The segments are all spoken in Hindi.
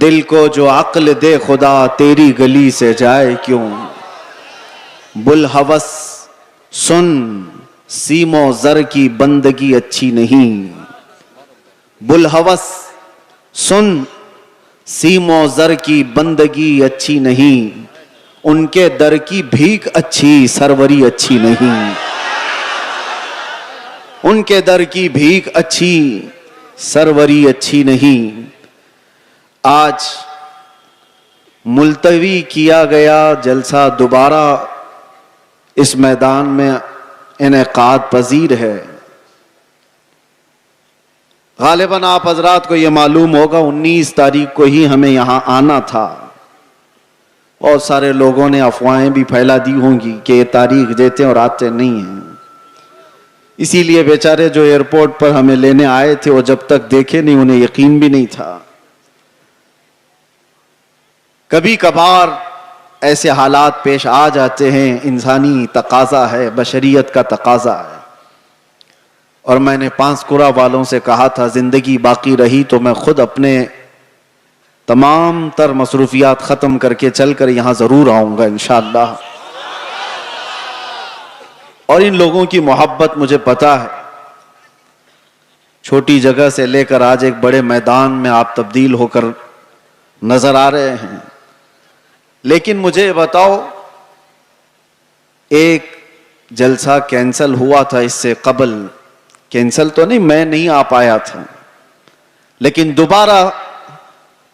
दिल को जो अक्ल दे खुदा तेरी गली से जाए क्यों। बुलहवस सुन सीमो जर की बंदगी अच्छी नहीं। बुलहवस सुन सीमो जर की बंदगी अच्छी नहीं। उनके दर की भीख अच्छी सरवरी अच्छी नहीं। उनके दर की भीख अच्छी सरवरी अच्छी नहीं। आज मुलतवी किया गया जलसा दोबारा इस मैदान में इनेकाद पजीर है। गालिबन आप हजरात को यह मालूम होगा 19 तारीख को ही हमें यहां आना था। बहुत सारे लोगों ने अफवाहें भी फैला दी होंगी कि ये तारीख देते और आते नहीं हैं। इसीलिए बेचारे जो एयरपोर्ट पर हमें लेने आए थे वो जब तक देखे नहीं उन्हें यकीन भी नहीं था। कभी कभार ऐसे हालात पेश आ जाते हैं, इंसानी तकाजा है, बशरियत का तकाजा है। और मैंने पांसकुरा वालों से कहा था जिंदगी बाकी रही तो मैं खुद अपने तमाम तर मसरूफियात खत्म करके चलकर यहां जरूर आऊंगा इंशाअल्लाह। और इन लोगों की मोहब्बत मुझे पता है। छोटी जगह से लेकर आज एक बड़े मैदान में आप तब्दील होकर नजर आ रहे हैं। लेकिन मुझे बताओ, एक जलसा कैंसल हुआ था इससे कबल, कैंसल तो नहीं, मैं नहीं आ पाया था, लेकिन दोबारा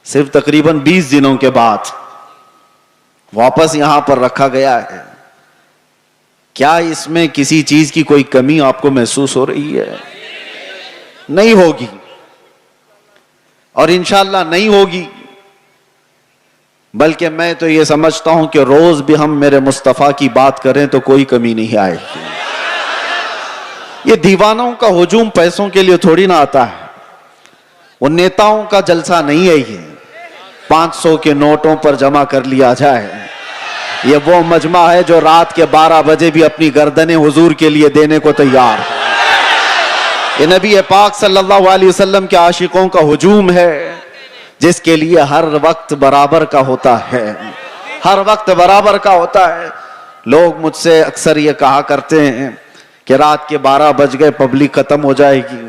सिर्फ तकरीबन 20 दिनों के बाद वापस यहां पर रखा गया है। क्या इसमें किसी चीज की कोई कमी आपको महसूस हो रही है? नहीं होगी और इंशाअल्लाह नहीं होगी। बल्कि मैं तो ये समझता हूं कि रोज भी हम मेरे मुस्तफा की बात करें तो कोई कमी नहीं आएगी। ये दीवानों का हुजूम पैसों के लिए थोड़ी ना आता है। वो नेताओं का जलसा नहीं है। ये 500 के नोटों पर जमा कर लिया जाए। ये वो मजमा है जो रात के 12 बजे भी अपनी गर्दनें हुजूर के लिए देने को तैयार है। ये नबी पाक सल्लल्लाहु अलैहि वसल्लम के आशिकों का हुजूम है, जिसके लिए हर वक्त बराबर का होता है। हर वक्त बराबर का होता है। लोग मुझसे अक्सर ये कहा करते हैं कि रात के 12 बज गए पब्लिक खत्म हो जाएगी,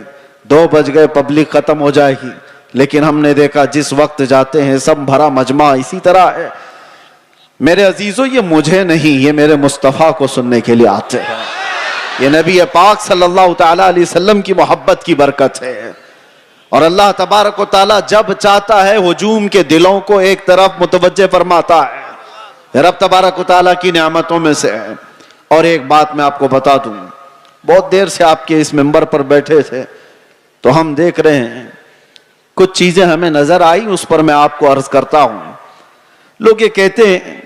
2 बज गए पब्लिक खत्म हो जाएगी। लेकिन हमने देखा जिस वक्त जाते हैं सब भरा मजमा इसी तरह है। मेरे अजीजों, ये मुझे नहीं, ये मेरे मुस्तफ़ा को सुनने के लिए आते हैं। ये नबी पाक सल्लल्लाहु तआला अलैहि वसल्लम की मोहब्बत की बरकत है। और अल्लाह तबारक व तआला जब चाहता है हुजूम के दिलों को एक तरफ मुतवज्जे फरमाता है। रब तबारक व तआला की नेमतों में से है। और एक बात मैं आपको बता दूं, बहुत देर से आपके इस मिंबर पर बैठे थे तो हम देख रहे हैं कुछ चीजें हमें नजर आई, उस पर मैं आपको अर्ज करता हूं। लोग ये कहते हैं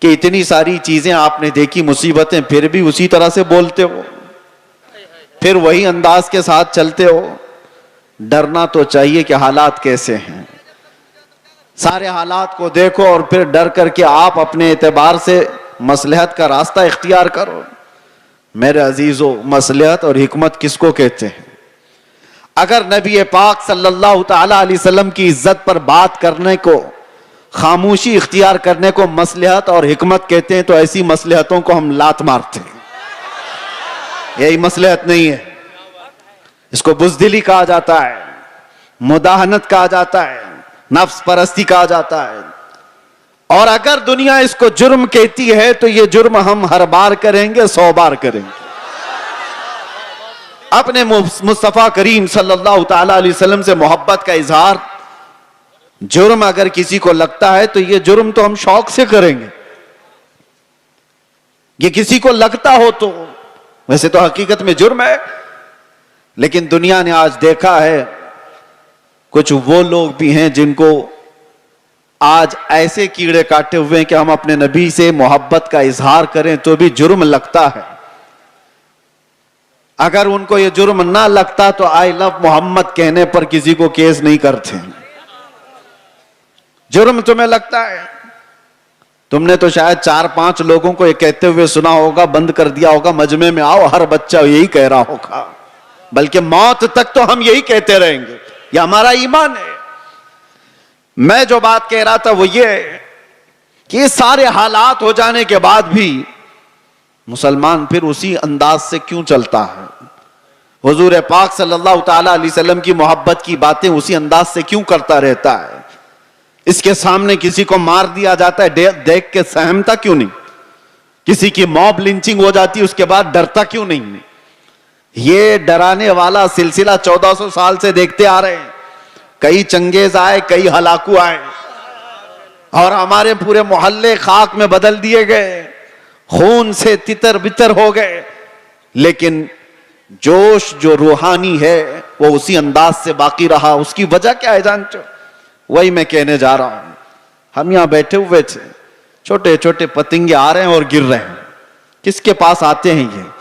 कि इतनी सारी चीजें आपने देखी, मुसीबतें, फिर भी उसी तरह से बोलते हो, फिर वही अंदाज के साथ चलते हो। डरना तो चाहिए कि हालात कैसे हैं। सारे हालात को देखो और फिर डर करके आप अपने एतबार से मसलहत का रास्ता इख्तियार करो। मेरे अजीजों, मसलहत और हिकमत किसको कहते हैं? अगर नबी पाक सल्लल्लाहु तआला अलैहि वसल्लम की इज्जत पर बात करने को, खामोशी इख्तियार करने को मसलहत और हिकमत कहते हैं, तो ऐसी मसलहतों को हम लात मारते हैं। यही मसलहत नहीं है। इसको बुज़दिली कहा जाता है, मुदाहनत कहा जाता है, नफ्स परस्ती कहा जाता है। और अगर दुनिया इसको जुर्म कहती है तो ये जुर्म हम हर बार करेंगे, 100 बार करेंगे। अपने मुस्तफा करीम सल्लल्लाहु तआला अलैहि वसल्लम से मोहब्बत का इजहार जुर्म अगर किसी को लगता है तो ये जुर्म तो हम शौक से करेंगे। ये किसी को लगता हो तो, वैसे तो हकीकत में जुर्म है। लेकिन दुनिया ने आज देखा है कुछ वो लोग भी हैं जिनको आज ऐसे कीड़े काटे हुए हैं कि हम अपने नबी से मोहब्बत का इजहार करें तो भी जुर्म लगता है। अगर उनको ये जुर्म ना लगता तो आई लव मोहम्मद कहने पर किसी को केस नहीं करते। जुर्म तुम्हें लगता है। तुमने तो शायद 4-5 लोगों को ये कहते हुए सुना होगा, बंद कर दिया होगा, मजमे में आओ, हर बच्चा यही कह रहा होगा, बल्कि मौत तक तो हम यही कहते रहेंगे। यह हमारा ईमान है। मैं जो बात कह रहा था वो ये कि ये सारे हालात हो जाने के बाद भी मुसलमान फिर उसी अंदाज से क्यों चलता है? हुजूर पाक सल्लल्लाहु ताला अलैहि वसल्लम की मोहब्बत की बातें उसी अंदाज से क्यों करता रहता है? इसके सामने किसी को मार दिया जाता है, देख के सहमता क्यों नहीं? किसी की मॉब लिंचिंग हो जाती है, उसके बाद डरता क्यों नहीं? ये डराने वाला सिलसिला 1400 साल से देखते आ रहे हैं। कई चंगेज आए, कई हलाकू आए और हमारे पूरे मोहल्ले खाक में बदल दिए गए, खून से तितर बितर हो गए। लेकिन जोश जो रूहानी है वो उसी अंदाज से बाकी रहा। उसकी वजह क्या है जानते हो? वही मैं कहने जा रहा हूं। हम यहां बैठे हुए थे, छोटे छोटे पतंगे आ रहे हैं और गिर रहे हैं। किसके पास आते हैं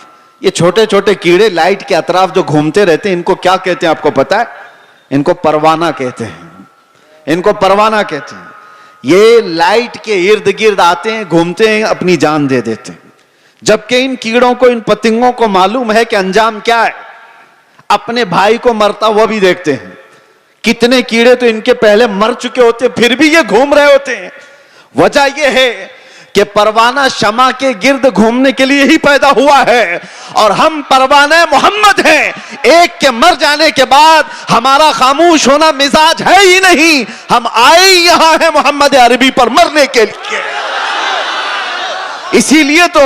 ये छोटे छोटे कीड़े लाइट के अतराफ जो घूमते रहते हैं, इनको क्या कहते हैं आपको पता है? इनको परवाना कहते हैं। इनको परवाना कहते हैं। ये लाइट के इर्द गिर्द आते हैं, घूमते हैं, अपनी जान दे देते हैं। जबकि इन कीड़ों को, इन पतंगों को मालूम है कि अंजाम क्या है। अपने भाई को मरता हुआ भी देखते हैं। कितने कीड़े तो इनके पहले मर चुके होते हैं, फिर भी ये घूम रहे होते हैं। वजह यह है कि परवाना शमा के गिर्द घूमने के लिए ही पैदा हुआ है और हम परवाना मोहम्मद हैं। एक के मर जाने के बाद हमारा खामोश होना मिजाज है ही नहीं। हम आए यहां हैं मोहम्मद अरबी पर मरने के लिए। इसीलिए तो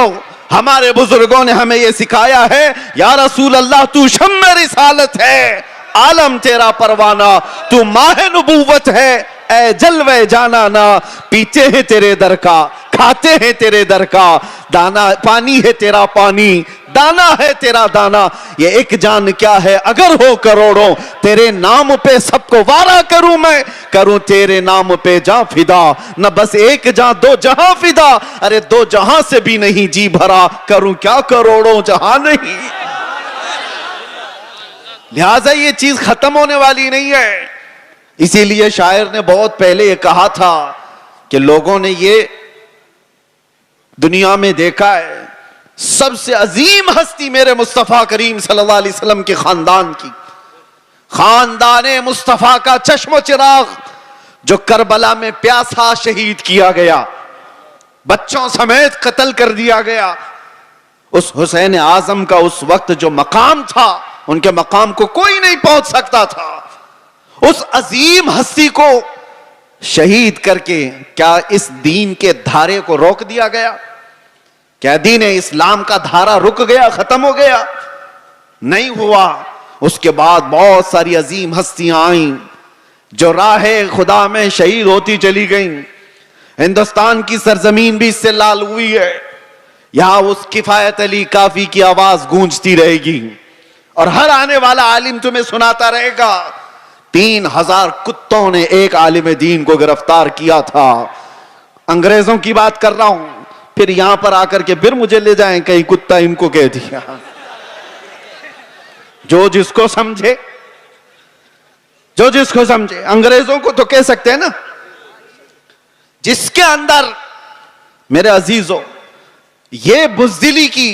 हमारे बुजुर्गों ने हमें यह सिखाया है, या रसूल अल्लाह तू शम्मे रिसालत है, आलम तेरा परवाना, तू माह नबूवत है, ए जलवे जाना ना। पीते हैं तेरे दर का, खाते हैं तेरे दर का, दाना पानी है तेरा पानी, दाना है तेरा दाना। ये एक जान क्या है अगर हो करोड़ों, तेरे नाम पे सबको वारा करूं मैं, करूं तेरे नाम पे जा फिदा। न बस एक जा दो जहां फिदा, अरे दो जहां से भी नहीं जी भरा, करूं क्या करोड़ों जहां नहीं। लिहाजा ये चीज खत्म होने वाली नहीं है। इसीलिए शायर ने बहुत पहले ये कहा था कि लोगों ने ये दुनिया में देखा है, सबसे अजीम हस्ती मेरे मुस्तफा करीम सल्लल्लाहु अलैहि वसल्लम के खानदान की, खानदाने मुस्तफा का चश्मो चिराग जो करबला में प्यासा शहीद किया गया, बच्चों समेत कत्ल कर दिया गया। उस हुसैन आजम का उस वक्त जो मकाम था, उनके मकाम को कोई नहीं पहुंच सकता था। उस अजीम हस्ती को शहीद करके क्या इस दीन के धारे को रोक दिया गया? क्या दीन इस्लाम का धारा रुक गया, खत्म हो गया? नहीं हुआ। उसके बाद बहुत सारी अजीम हस्तियां आईं जो राहे खुदा में शहीद होती चली गईं। हिंदुस्तान की सरजमीन भी इससे लाल हुई है। यहां उस किफायत अली काफी की आवाज गूंजती रहेगी और हर आने वाला आलिम तुम्हें सुनाता रहेगा, 3000 कुत्तों ने एक आलिम दीन को गिरफ्तार किया था। अंग्रेजों की बात कर रहा हूं। फिर यहां पर आकर के फिर मुझे ले जाएं कहीं कुत्ता इनको कह दिया। जो जिसको समझे, जो जिसको समझे। अंग्रेजों को तो कह सकते हैं ना। जिसके अंदर मेरे अजीजों ये बुज़दिली की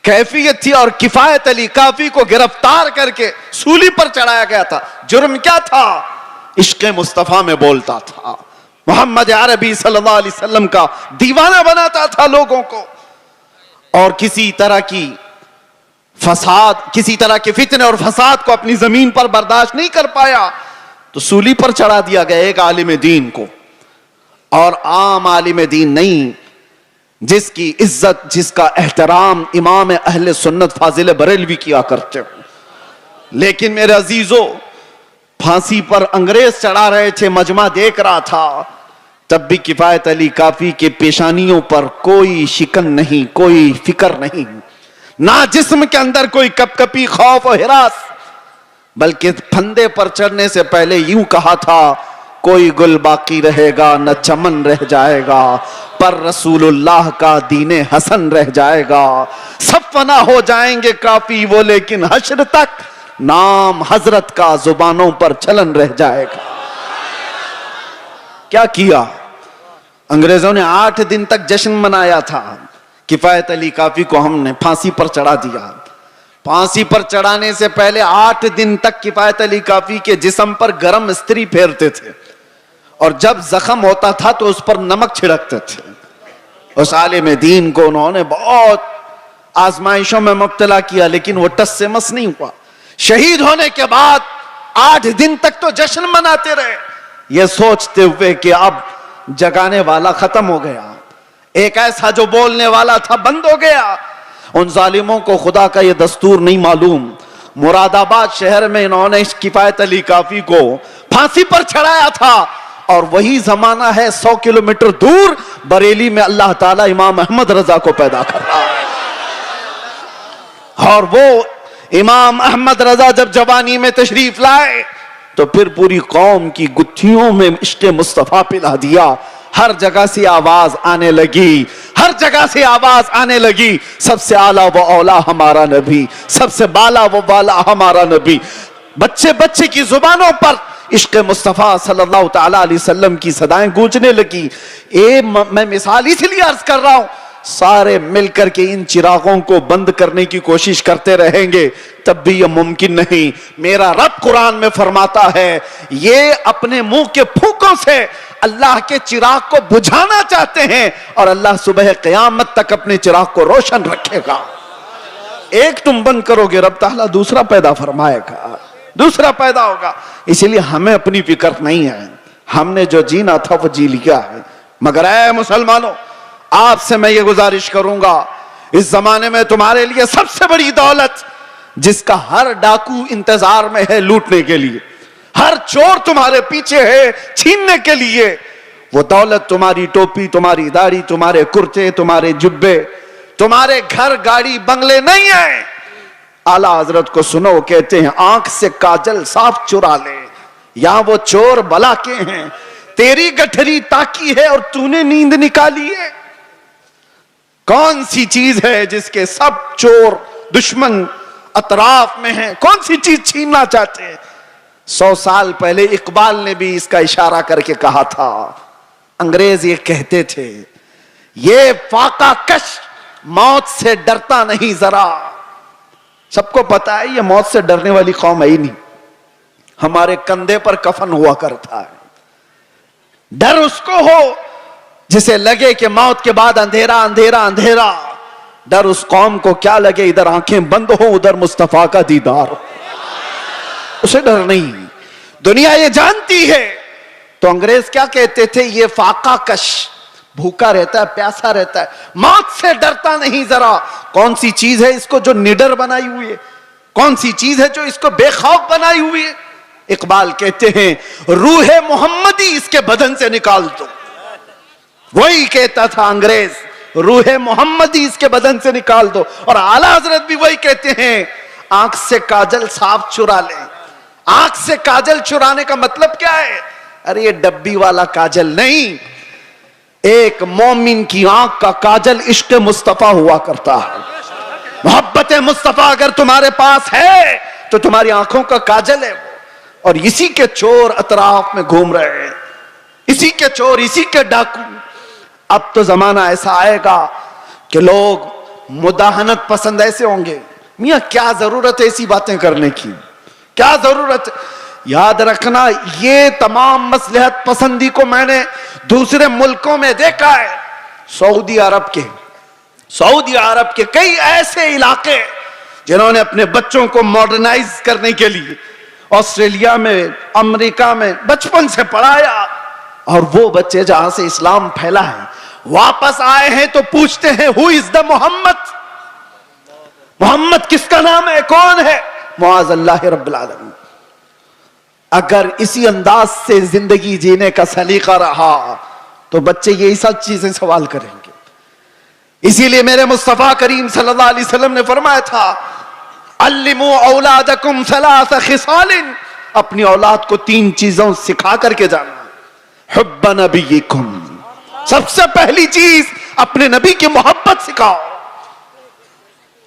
कैफियत थी और किफायत अली काफी को गिरफ्तार करके सूली पर चढ़ाया गया था। जुर्म क्या था? इश्क मुस्तफा में बोलता था, मोहम्मद अरबी सल्लल्लाहु अलैहि वसल्लम का दीवाना बनाता था लोगों को, और किसी तरह की फसाद, किसी तरह के फितने और फसाद को अपनी जमीन पर बर्दाश्त नहीं कर पाया तो सूली पर चढ़ा दिया गया एक आलिम दीन को। और आम आलिम दीन नहीं, जिसकी इज्जत, जिसका एहतराम इमाम अहले सुन्नत फाजिल बरेलवी किया करते हो। लेकिन मेरे अजीजों, फांसी पर अंग्रेज चढ़ा रहे थे, मजमा देख रहा था, तब भी किफायत अली काफी के पेशानियों पर कोई शिकन नहीं, कोई फिक्र नहीं, ना जिस्म के अंदर कोई कपकपी, खौफ और हिरास, बल्कि फंदे पर चढ़ने से पहले यूं कहा था, कोई गुल बाकी रहेगा न चमन रह जाएगा, पर रसूलुल्लाह का दीने हसन रह जाएगा। सब फना हो जाएंगे काफी वो, लेकिन हश्र तक नाम हजरत का जुबानों पर चलन रह जाएगा। क्या किया अंग्रेजों ने? 8 दिन तक जश्न मनाया था। किफायत अली काफी को हमने फांसी पर चढ़ा दिया। फांसी पर चढ़ाने से पहले 8 दिन तक किफायत अली काफी के जिस्म पर गरम इस्त्री फेरते थे और जब जख्म होता था तो उस पर नमक छिड़कते थे। उस आलिम दीन को उन्होंने बहुत आजमाइशों में मुब्तला किया, लेकिन वो टस से मस नहीं हुआ। शहीद होने के बाद 8 दिन तक तो जश्न मनाते रहे, ये सोचते हुए कि अब जगाने वाला खत्म हो गया, एक ऐसा जो बोलने वाला था बंद हो गया। उन जालिमों को खुदा का ये दस्तूर नहीं मालूम। मुरादाबाद शहर में इन्होंने इस किफायत अली काफी को फांसी पर चढ़ाया था, और वही जमाना है 100 किलोमीटर दूर बरेली में अल्लाह ताला इमाम अहमद रजा को पैदा कर रहा है। और वो इमाम अहमद रजा जब जवानी में तशरीफ लाए तो फिर पूरी कौम की गुत्थियों में इश्क़े मुस्तफा पिला दिया। हर जगह से आवाज आने लगी, हर जगह से आवाज आने लगी, सबसे आला वो औला हमारा नबी, सबसे बाला वो बाला हमारा नबी। बच्चे बच्चे की जुबानों पर इश्क़े मुस्तफा सल्लल्लाहु ताला अलैहि वसल्लम की सदाएं गूंजने लगी। मैं मिसाल इसलिए अर्ज कर रहा हूं, सारे मिलकर के इन चिरागों को बंद करने की कोशिश करते रहेंगे तब भी यह मुमकिन नहीं। मेरा रब कुरान में फरमाता है, ये अपने मुंह के फूकों से अल्लाह के चिराग को बुझाना चाहते हैं, और अल्लाह सुबह क़यामत तक अपने चिराग को रोशन रखेगा। एक तुम बंद करोगे, रब ताला दूसरा पैदा फरमाएगा, दूसरा पैदा होगा। इसलिए हमें अपनी फिक्र नहीं है, हमने जो जीना था वो जी लिया है। मगर ऐ मुसलमानों, आपसे मैं ये गुजारिश करूंगा, इस जमाने में तुम्हारे लिए सबसे बड़ी दौलत जिसका हर डाकू इंतजार में है लूटने के लिए, हर चोर तुम्हारे पीछे है छीनने के लिए, वो दौलत तुम्हारी टोपी, तुम्हारी दाढ़ी, तुम्हारे कुर्ते, तुम्हारे जुब्बे, तुम्हारे घर गाड़ी बंगले नहीं है। आला हजरत को सुनो, कहते हैं आंख से काजल साफ चुरा ले, या वो चोर भला के हैं, तेरी गठरी ताकी है और तूने नींद निकाली है। कौन सी चीज है जिसके सब चोर दुश्मन अतराफ में हैं? कौन सी चीज छीनना चाहते हैं? 100 साल पहले इकबाल ने भी इसका इशारा करके कहा था। अंग्रेज ये कहते थे, ये फाका कश मौत से डरता नहीं जरा। सबको पता है ये मौत से डरने वाली कौम है ही नहीं। हमारे कंधे पर कफन हुआ करता है। डर उसको हो जिसे लगे कि मौत के बाद अंधेरा अंधेरा अंधेरा। डर उस कौम को क्या लगे, इधर आंखें बंद हो उधर मुस्तफा का दीदार हो, उसे डर नहीं। दुनिया ये जानती है। तो अंग्रेज क्या कहते थे, ये फाका कश, भूखा रहता है, प्यासा रहता है, मौत से डरता नहीं जरा। कौन सी चीज है इसको जो निडर बनाई हुई है? कौन सी चीज है जो इसको बेखौफ बनाई हुई है? इकबाल कहते हैं, रूहे मोहम्मदी इसके बदन से निकाल दो। वही कहता था अंग्रेज, रूहे मोहम्मदी इसके बदन से निकाल दो। और आला हजरत भी वही कहते हैं, आंख से काजल साफ चुरा ले। आंख से काजल चुराने का मतलब क्या है? अरे ये डब्बी वाला काजल नहीं, एक मोमिन की आंख का काजल इश्क मुस्तफा हुआ करता है। मोहब्बत मुस्तफा अगर तुम्हारे पास है तो तुम्हारी आंखों का काजल है वो। और इसी के चोर अतराफ में घूम रहे हैं, इसी के चोर, इसी के डाकू। अब तो जमाना ऐसा आएगा कि लोग मुदाहनत पसंद ऐसे होंगे। मियां क्या जरूरत है ऐसी बातें करने की, क्या जरूरत है? याद रखना, ये तमाम मसलहत पसंदी को मैंने दूसरे मुल्कों में देखा है। सऊदी अरब के कई ऐसे इलाके जिन्होंने अपने बच्चों को मॉडर्नाइज करने के लिए ऑस्ट्रेलिया में, अमेरिका में बचपन से पढ़ाया, और वो बच्चे जहां से इस्लाम फैला है वापस आए हैं तो पूछते हैं, who is the Mohammed? Mohammed किसका नाम है, कौन है? मुआज़ अल्लाह रब्बिल आलमीन। अगर इसी अंदाज से जिंदगी जीने का सलीका रहा तो बच्चे यही सब चीजें सवाल करेंगे। इसीलिए मेरे मुस्तफा करीम सल्लल्लाहु अलैहि वसल्लम ने फरमाया था, अल्लिमू औलादकुम सलास खिसालिन, अपनी औलाद को 3 चीजों सिखा करके जाना। हुब्ब नबीकुम, सबसे पहली चीज अपने नबी की मोहब्बत सिखाओ।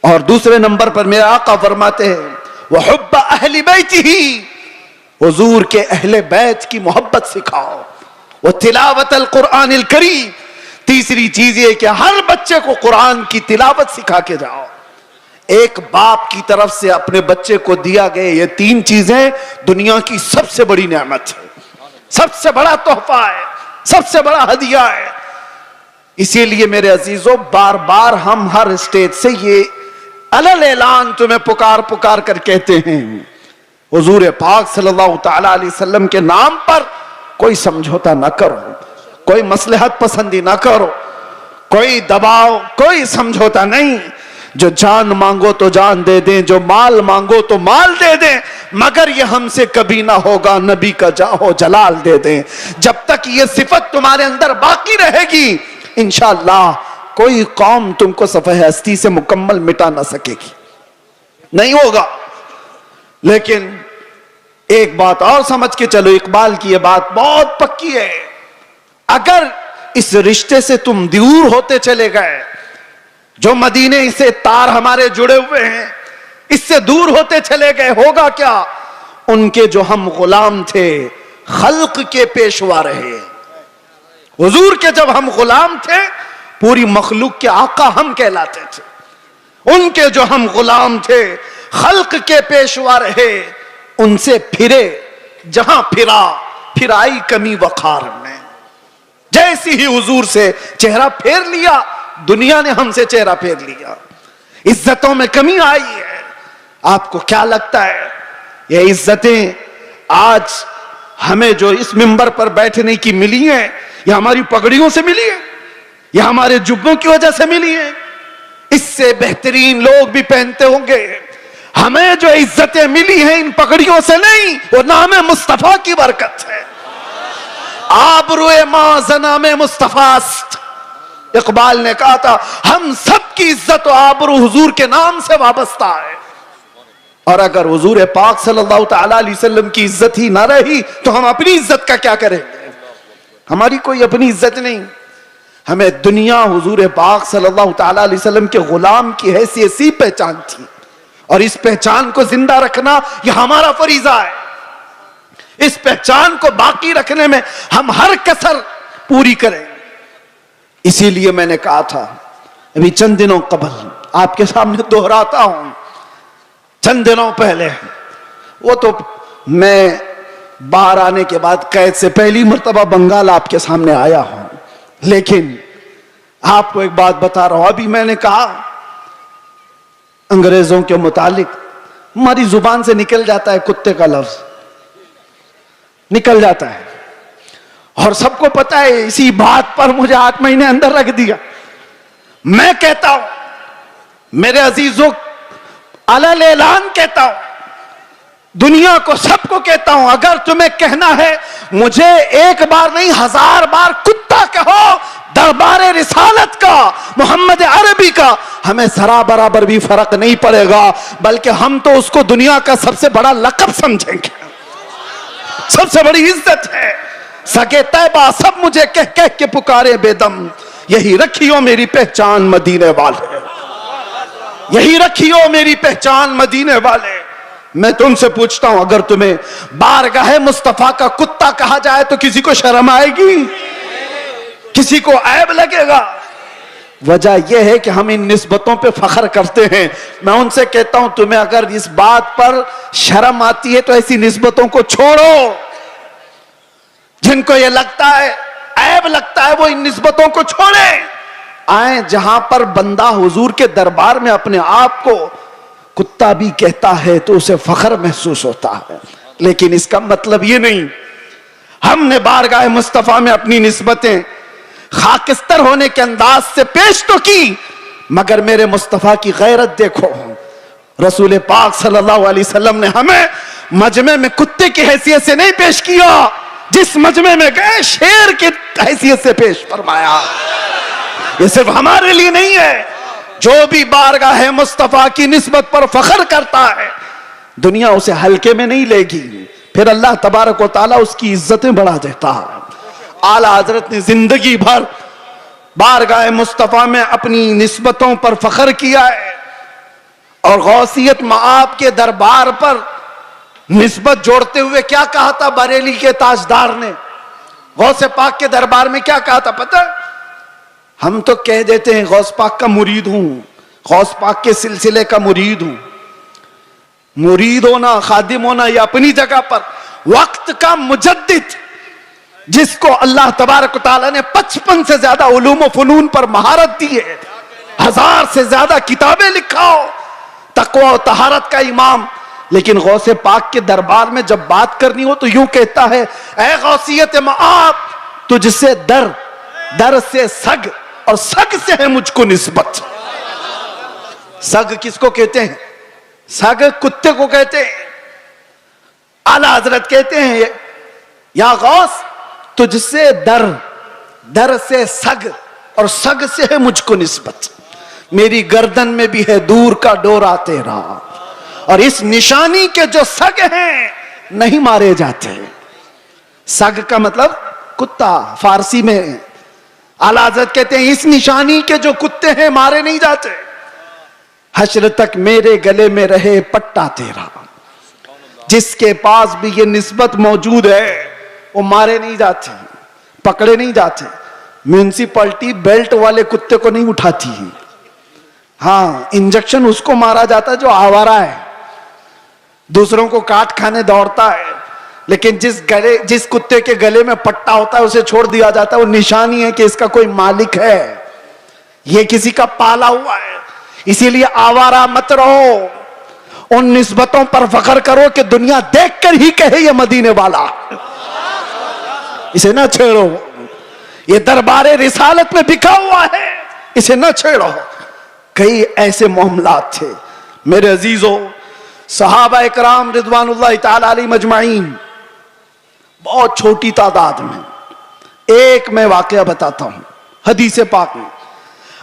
और दूसरे नंबर पर मेरे आका फरमाते हैं, वह हुब्ब अहली बैतिही, हुजूर के अहले बैत की मोहब्बत सिखाओ। वह तिलावत अल कुरानिल करीम, तीसरी चीज ये कि हर बच्चे को कुरान की तिलावत सिखा के जाओ। एक बाप की तरफ से अपने बच्चे को दिया गए ये 3 चीजें दुनिया की सबसे बड़ी नेमत है। सबसे बड़ा तोहफा है, सबसे बड़ा हदिया है। इसीलिए मेरे अजीजों, बार बार हम हर स्टेज से ये अलल ऐलान तुम्हें पुकार पुकार कर कहते हैं, हुजूर पाक सल्लल्लाहु तआला अलैहि वसल्लम के नाम पर कोई समझौता ना करो, कोई मसलहत पसंदी ना करो, कोई दबाव, कोई समझौता नहीं। जो जान मांगो तो जान दे दें, जो माल मांगो तो माल दे दें, मगर ये हमसे कभी ना होगा नबी का जाहो जलाल दे दें। जब तक ये सिफत तुम्हारे अंदर बाकी रहेगी, इंशाअल्लाह कोई कौम तुमको सफ़े हस्ती से मुकम्मल मिटा ना सकेगी, नहीं होगा। लेकिन एक बात और समझ के चलो, इकबाल की ये बात बहुत पक्की है, अगर इस रिश्ते से तुम दूर होते चले गए, जो मदीने से तार हमारे जुड़े हुए हैं, इससे दूर होते चले गए, होगा क्या? उनके जो हम गुलाम थे, खल्क के पेशवा रहे। हुजूर के जब हम गुलाम थे, पूरी मखलूक के आका हम कहलाते थे। उनके जो हम गुलाम थे, खल्क के पेशवा रहे, उनसे फिरे जहां फिरा, फिर आई कमी वखार में। जैसी ही हुजूर से चेहरा फेर लिया, दुनिया ने हमसे चेहरा फेर लिया, इज्जतों में कमी आई है। आपको क्या लगता है ये इज्जतें आज हमें जो इस मिंबर पर बैठने की मिली है, या हमारी पगड़ियों से मिली है, या हमारे जुब्बों की वजह से मिली है? इससे बेहतरीन लोग भी पहनते होंगे। हमें जो इज्जतें मिली हैं इन पगड़ियों से नहीं, वो नाम मुस्तफा की बरकत है। आबरूए मां जनाम मुस्तफास्त, इकबाल ने कहा था, हम सब की इज्जत और आबरू हुजूर के नाम से वाबस्ता है। और अगर हुजूर पाक सल्लल्लाहु तआला अलैहि वसल्लम की इज्जत ही ना रही, तो हम अपनी इज्जत का क्या करेंगे? हमारी कोई अपनी इज्जत नहीं। हमें दुनिया हुजूर पाक सल्लल्लाहु तआला अलैहि वसल्लम के गुलाम की हैसियत सी पहचान थी, और इस पहचान को जिंदा रखना यह हमारा फरीजा है। इस पहचान को बाकी रखने में हम हर कसर पूरी करें। इसीलिए मैंने कहा था अभी चंद दिनों कबल, आपके सामने दोहराता हूं, चंद दिनों पहले, वो तो मैं बाहर आने के बाद कैद से पहली मर्तबा बंगाल आपके सामने आया हूं, लेकिन आपको एक बात बता रहा हूं। अभी मैंने कहा अंग्रेजों के मुतालिक, हमारी जुबान से निकल जाता है कुत्ते का लफ्ज, निकल जाता है, और सबको पता है। इसी बात पर मुझे 8 महीने अंदर रख दिया। मैं कहता हूं, मेरे अजीजों, अलल ऐलान कहता हूं, दुनिया को, सबको कहता हूं, अगर तुम्हें कहना है, मुझे एक बार नहीं 1000 बार कुत्ता कहो, दरबारे रिसालत का, मोहम्मद अरबी का, हमें जरा बराबर भी फर्क नहीं पड़ेगा, बल्कि हम तो उसको दुनिया का सबसे बड़ा लक़ब समझेंगे, सबसे बड़ी इज्जत है। सगे तैबा सब मुझे कह कह के पुकारे बेदम, यही रखियो मेरी पहचान मदीने वाले, यही रखियो मेरी पहचान मदीने वाले। मैं तुमसे पूछता हूं, अगर तुम्हें बारगाह मुस्तफा का कुत्ता कहा जाए तो किसी को शर्म आएगी? किसी को ऐब लगेगा? वजह यह है कि हम इन निस्बतों पे फख्र करते हैं। मैं उनसे कहता हूं, तुम्हें अगर इस बात पर शर्म आती है तो ऐसी निस्बतों को छोड़ो। जिनको यह लगता है, ऐब लगता है, वो इन निस्बतों को छोड़े। आए जहां पर बंदा हुजूर के दरबार में अपने आप को कुत्ता भी कहता है तो उसे फख्र महसूस होता है, लेकिन इसका मतलब ये नहीं। हमने बारगाह मुस्तफा में अपनी निस्बतें खाकिस्तर होने के अंदाज से पेश तो की, मगर मेरे मुस्तफा की गैरत देखो। रसूल पाक सल्लल्लाहु अलैहि वसल्लम ने हमें मजमे में कुत्ते की हैसियत से नहीं पेश किया, जिस मजमे में गए शेर की हैसियत से पेश फरमाया। ये सिर्फ हमारे लिए नहीं है, जो भी बारगाह मुस्तफा की निस्बत पर फख्र करता है, दुनिया उसे हल्के में नहीं लेगी, फिर अल्लाह तबारक व तआला उसकी इज्जतें बढ़ा देता है। आला हजरत ने जिंदगी भर बारगाह मुस्तफा में अपनी निस्बतों पर फख्र किया है, और गौसियत मआब के दरबार पर निस्बत जोड़ते हुए क्या कहा था बरेली के ताजदार ने? गौसे पाक के दरबार में क्या कहा था पता? हम तो कह देते हैं गौस पाक का मुरीद हूं, गौस पाक के सिलसिले का मुरीद हूं। मुरीद होना, खादिम होना, ये अपनी जगह पर, वक्त का मुजद्दिद, जिसको अल्लाह तबारक तआला ने 55 से ज्यादा उलूम व फनून पर महारत दी है, 1000 से ज्यादा किताबें लिखाओ, तकवा और तहारत का इमाम, लेकिन गौसे पाक के दरबार में जब बात करनी हो तो यूं कहता है, ऐ गौसियत मआब, तुझसे दर, दर से सग, और सग से है मुझको निस्बत। सग किसको कहते हैं? सग कुत्ते को कहते हैं। आला हजरत कहते हैं, या गौस तुझसे दर, दर से सग, और सग से है मुझको निस्बत। मेरी गर्दन में भी है दूर का डोरा तेरा, और इस निशानी के जो सग हैं नहीं मारे जाते। सग का मतलब कुत्ता फारसी में। आला हज़रत कहते हैं इस निशानी के जो कुत्ते हैं मारे नहीं जाते। हश्र तक मेरे गले में रहे पट्टा तेरा, जिसके पास भी ये निस्बत मौजूद है वो मारे नहीं जाते, पकड़े नहीं जाते। म्यूनिसिपैलिटी बेल्ट वाले कुत्ते को नहीं उठाती है। हाँ, इंजेक्शन उसको मारा जाता है जो आवारा है, दूसरों को काट खाने दौड़ता है, लेकिन जिस कुत्ते के गले में पट्टा होता है उसे छोड़ दिया जाता है। वो निशानी है कि इसका कोई मालिक है, ये किसी का पाला हुआ है। इसीलिए आवारा मत रहो, उन निस्बतों पर फख्र करो कि दुनिया देखकर ही कहे ये मदीने वाला। इसे ना छेड़ो, ये दरबारे रिसालत में बिका हुआ है, इसे ना छेड़ो। कई ऐसे मामलात थे मेरे अजीजों, सहाबा इकराम रिदवानुल्लाह ताला अलैहिम अजमाइन, बहुत छोटी तादाद में। एक मैं वाकया बताता हूं हदीस पाक में।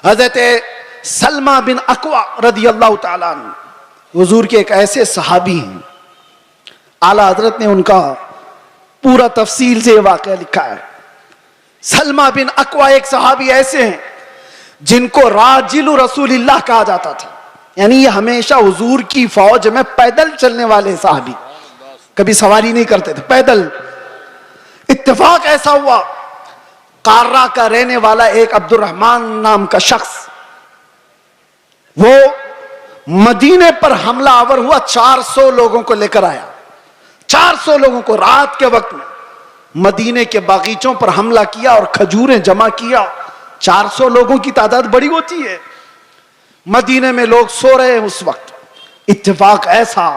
हजरत सलमा बिन अकवा रदियल्लाहु ताला अन्हु हुजूर के एक ऐसे सहाबी हैं, आला हजरत ने उनका पूरा तफसील से वाकया लिखा है। सलमा बिन अकवा एक सहाबी ऐसे हैं जिनको राजिलु रसूलिल्लाह कहा जाता था, यानी ये हमेशा हुजूर की फौज में पैदल चलने वाले साहबी, कभी सवारी नहीं करते थे, पैदल। इत्तेफाक ऐसा हुआ, कार्रा का रहने वाला एक अब्दुर्रहमान नाम का शख्स, वो मदीने पर हमला आवर हुआ, 400 लोगों को लेकर आया। 400 लोगों को रात के वक्त में मदीने के बागीचों पर हमला किया और खजूरें जमा किया। 400 लोगों की तादाद बड़ी होती है। मदीने में लोग सो रहे हैं उस वक्त। इत्तेफाक ऐसा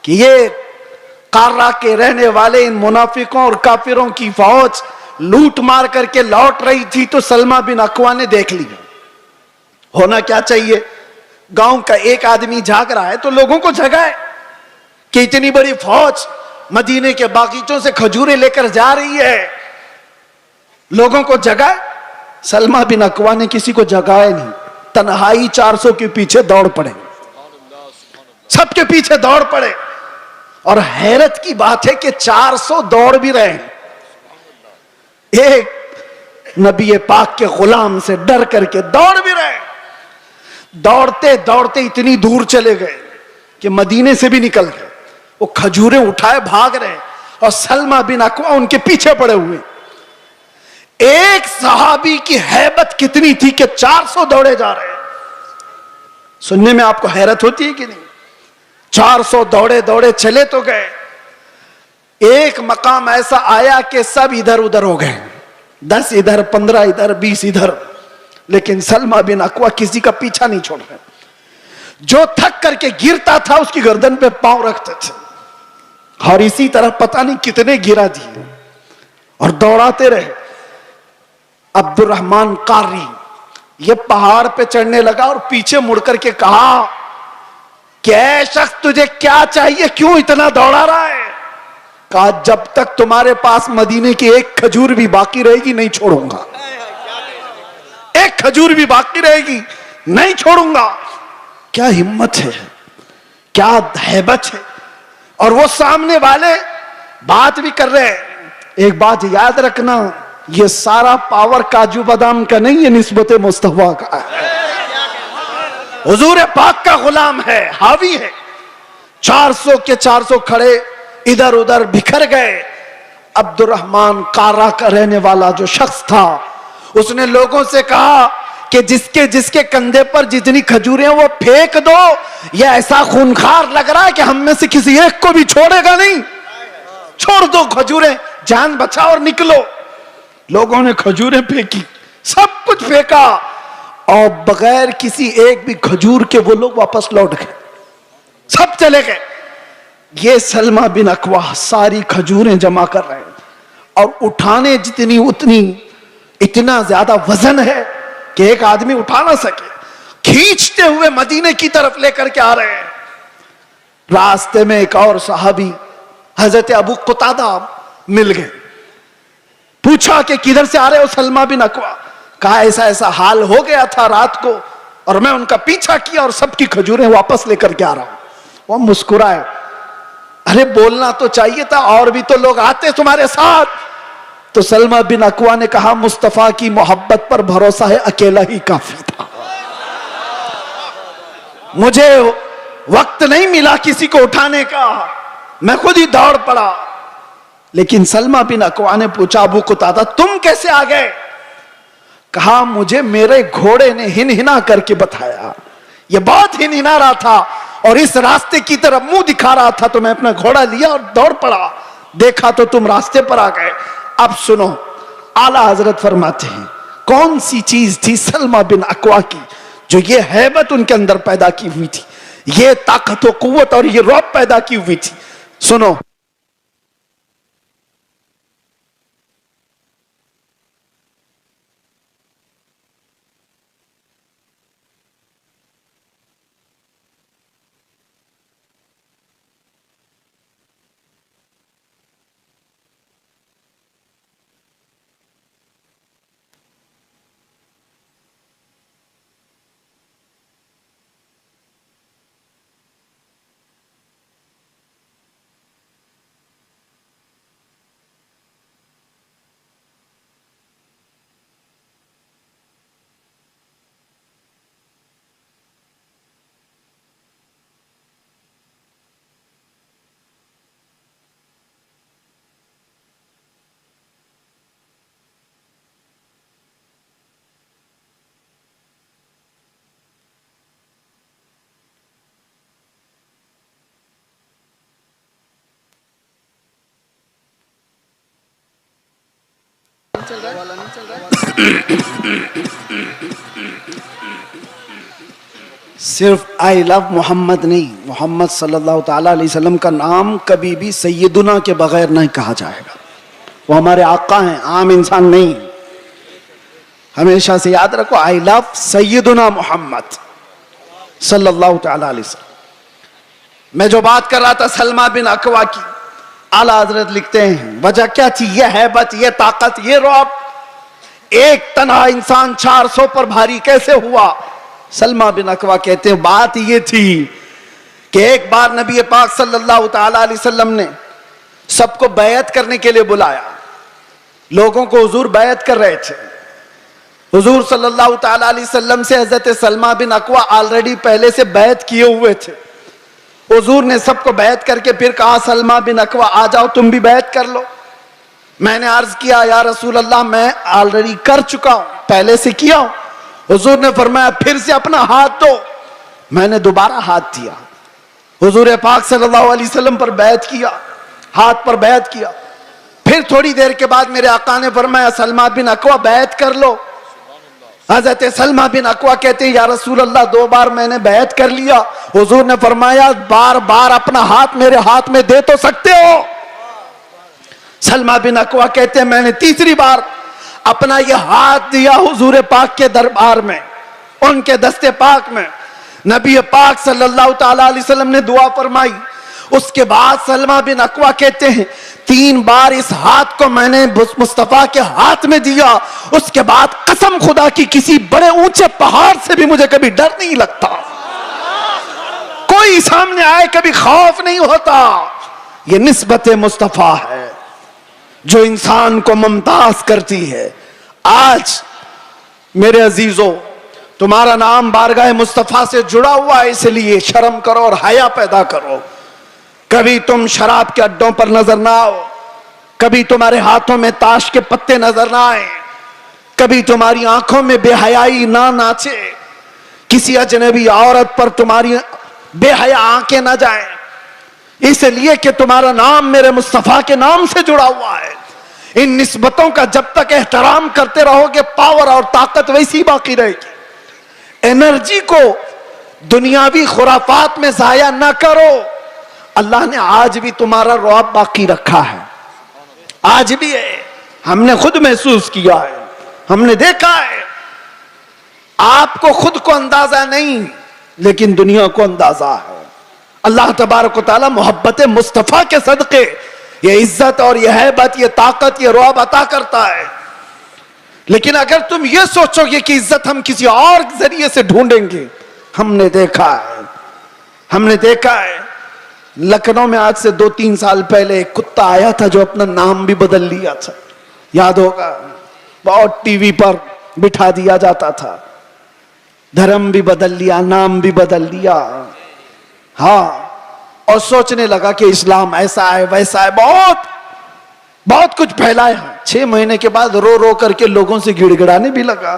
कि ये कार्रा के रहने वाले इन मुनाफिकों और काफिरों की फौज लूट मार करके लौट रही थी, तो सलमा बिन अकवा ने देख लिया। होना क्या चाहिए, गांव का एक आदमी जाग रहा है तो लोगों को जगाए कि इतनी बड़ी फौज मदीने के बागीचों से खजूरें लेकर जा रही है, लोगों को जगाए। सलमा बिन अकवा ने किसी को जगाया नहीं, तन्हाई 400 के पीछे दौड़ पड़े, सबके पीछे दौड़ पड़े। और हैरत की बात है कि 400 दौड़ भी रहे हैं, एक नबी पाक के गुलाम से डर करके दौड़ भी रहे। दौड़ते दौड़ते इतनी दूर चले गए कि मदीने से भी निकल गए। वो खजूरें उठाए भाग रहे और सलमा बिन अकवा उनके पीछे पड़े हुए। एक सहाबी की हैबत कितनी थी कि 400 दौड़े जा रहे हैं। सुनने में आपको हैरत होती है कि नहीं? 400 दौड़े दौड़े चले तो गए, एक मकाम ऐसा आया कि सब इधर उधर हो गए, 10 इधर, 15 इधर, 20 इधर, लेकिन सलमा बिन अकवा किसी का पीछा नहीं छोड़ रहे। जो थक करके गिरता था उसकी गर्दन पे पांव रखते थे, और इसी तरह पता नहीं कितने गिरा दिए और दौड़ाते रहे। अब्दुर्रहमान कारी ये पहाड़ पे चढ़ने लगा और पीछे मुड़ करके कहा, क्या शख्स तुझे क्या चाहिए, क्यों इतना दौड़ा रहा है? कहा, जब तक तुम्हारे पास मदीने की एक खजूर भी बाकी रहेगी नहीं छोड़ूंगा, एक खजूर भी बाकी रहेगी नहीं छोड़ूंगा। क्या हिम्मत है, क्या हैबत है। और वो सामने वाले बात भी कर रहे हैं। एक बात याद रखना, ये सारा पावर काजू बादाम का नहीं, ये निस्बत मुस्तफा का है। हुजूर पाक का गुलाम है, हावी है। 400 के 400 खड़े इधर उधर बिखर गए। अब्दुर्रहमान कार्रा का रहने वाला जो शख्स था, उसने लोगों से कहा कि जिसके जिसके कंधे पर जितनी खजूरें वो फेंक दो, ये ऐसा खूनखार लग रहा है कि हम में से किसी एक को भी छोड़ेगा नहीं। छोड़ दो खजूरें, जान बचाओ और निकलो। लोगों ने खजूरें फेंकी, सब कुछ फेंका, और बगैर किसी एक भी खजूर के वो लोग वापस लौट गए, सब चले गए। ये सलमा बिन अकवा सारी खजूरें जमा कर रहे हैं, और उठाने जितनी उतनी, इतना ज्यादा वजन है कि एक आदमी उठा ना सके, खींचते हुए मदीने की तरफ लेकर के आ रहे हैं। रास्ते में एक और सहाबी हजरत अबू कुतादा मिल गए, पूछा कि किधर से आ रहे हो सलमा बिन अकवा? कहा ऐसा ऐसा हाल हो गया था रात को, और मैं उनका पीछा किया और सबकी खजूरें वापस लेकर के आ रहा हूं। वो मुस्कुराए, अरे बोलना तो चाहिए था, और भी तो लोग आते तुम्हारे साथ। तो सलमा बिन अकवा ने कहा, मुस्तफा की मोहब्बत पर भरोसा है, अकेला ही काफी था, मुझे वक्त नहीं मिला किसी को उठाने का, मैं खुद ही दौड़ पड़ा। लेकिन सलमा बिन अकवा ने पूछा, अबू कुतादा तुम कैसे आ गए? कहा मुझे मेरे घोड़े ने हिनहिना करके बताया, यह बहुत हिनहिना रहा था और इस रास्ते की तरफ मुंह दिखा रहा था, तो मैं अपना घोड़ा लिया और दौड़ पड़ा, देखा तो तुम रास्ते पर आ गए। अब सुनो, आला हजरत फरमाते हैं, कौन सी चीज थी सलमा बिन अकवा की जो ये हैबत उनके अंदर पैदा की हुई थी, ये ताकत व कुव्वत और ये रौब पैदा की हुई थी? सुनो, सिर्फ आई लव मोहम्मद नहीं, मोहम्मद सल्लल्लाहु ताला अलैहि वसल्लम का नाम कभी भी सैयदुना के बगैर नहीं कहा जाएगा। वो हमारे आका हैं, आम इंसान नहीं। हमेशा से याद रखो, आई लव सैयदुना मोहम्मद सल्लल्लाहु ताला अलैहि वसल्लम। मैं जो बात कर रहा था सलमा बिन अकवा की, आला हजरत लिखते हैं वजह क्या थी, यह हैबत, यह ताकत, यह रौब। एक तन्हा इंसान 400 पर भारी कैसे हुआ? सलमा बिन अकवा कहते हैं बात यह थी कि एक बार नबी पाक सल्लल्लाहु ताला अलैहि वसल्लम ने सबको बैत करने के लिए बुलाया। लोगों को हुजूर बैत कर रहे थे। हुजूर सल्लल्लाहु ताला अलैहि वसल्लम से हजरत सलमा बिन अकवा ऑलरेडी पहले से बैत किए हुए थे। हुजूर ने सबको बैत करके फिर कहा, सलमा बिन अकवा आ जाओ तुम भी बैत कर लो। मैंने अर्ज किया, या रसूल अल्लाह मैं ऑलरेडी कर चुका हूं, पहले से किया हूं। हुजूर ने फरमाया फिर से अपना हाथ दो। मैंने दोबारा हाथ दिया, हुजूर पाक सल्लल्लाहु अलैहि वसल्लम पर बैत किया, हाथ पर बैत किया। फिर थोड़ी देर के बाद मेरे आका ने फरमाया, सलमा बिन अकवा बैत कर लो। हजरत सलमा बिन अकवा कहते हैं, या रसूल अल्लाह 2 बार मैंने बैत कर लिया। हुजूर ने फरमाया बार बार अपना हाथ मेरे हाथ में दे तो सकते हो। सलमा बिन अकवा कहते हैं मैंने तीसरी बार अपना यह हाथ दिया हुजूर पाक के दरबार में, उनके दस्ते पाक में। नबी पाक सल्लल्लाहु ताला अलैहि वसल्लम ने दुआ फरमाई। उसके बाद सलमा बिन अकवा कहते हैं 3 बार इस हाथ को मैंने मुस्तफा के हाथ में दिया। उसके बाद कसम खुदा की किसी बड़े ऊंचे पहाड़ से भी मुझे कभी डर नहीं लगता, कोई सामने आए कभी खौफ नहीं होता। यह निस्बत मुस्तफा है जो इंसान को मुमताज करती है। आज मेरे अजीजों, तुम्हारा नाम बारगाह मुस्तफा से जुड़ा हुआ है, इसलिए शर्म करो और हया पैदा करो। कभी तुम शराब के अड्डों पर नजर ना आओ, कभी तुम्हारे हाथों में ताश के पत्ते नजर ना आए, कभी तुम्हारी आंखों में बेहयाई ना नाचे, किसी अजनबी औरत पर तुम्हारी बेहया आंखें ना जाएं, इसलिए कि तुम्हारा नाम मेरे मुस्तफा के नाम से जुड़ा हुआ है। इन निस्बतों का जब तक एहतराम करते रहोगे, पावर और ताकत वैसी बाकी रहेगी। एनर्जी को दुनियावी खुराफात में जाया ना करो। अल्लाह ने आज भी तुम्हारा रौब बाकी रखा है, आज भी है। हमने खुद महसूस किया है, हमने देखा है। आपको खुद को अंदाजा नहीं, लेकिन दुनिया को अंदाजा है। अल्लाह तबारक व तआला मोहब्बत मुस्तफा के सदके ये इज्जत और ये हैबत, ये ताकत, ये रौब अता करता है। लेकिन अगर तुम ये सोचोगे कि इज्जत हम किसी और जरिए से ढूंढेंगे, हमने देखा है लखनऊ में आज से 2-3 साल पहले एक कुत्ता आया था जो अपना नाम भी बदल लिया था, याद होगा। बहुत टीवी पर बिठा दिया जाता था, धर्म भी बदल लिया, नाम भी बदल लिया। हाँ, और सोचने लगा कि इस्लाम ऐसा है वैसा है, बहुत कुछ फैलाया। 6 महीने के बाद रो रो करके लोगों से गिड़गिड़ाने भी लगा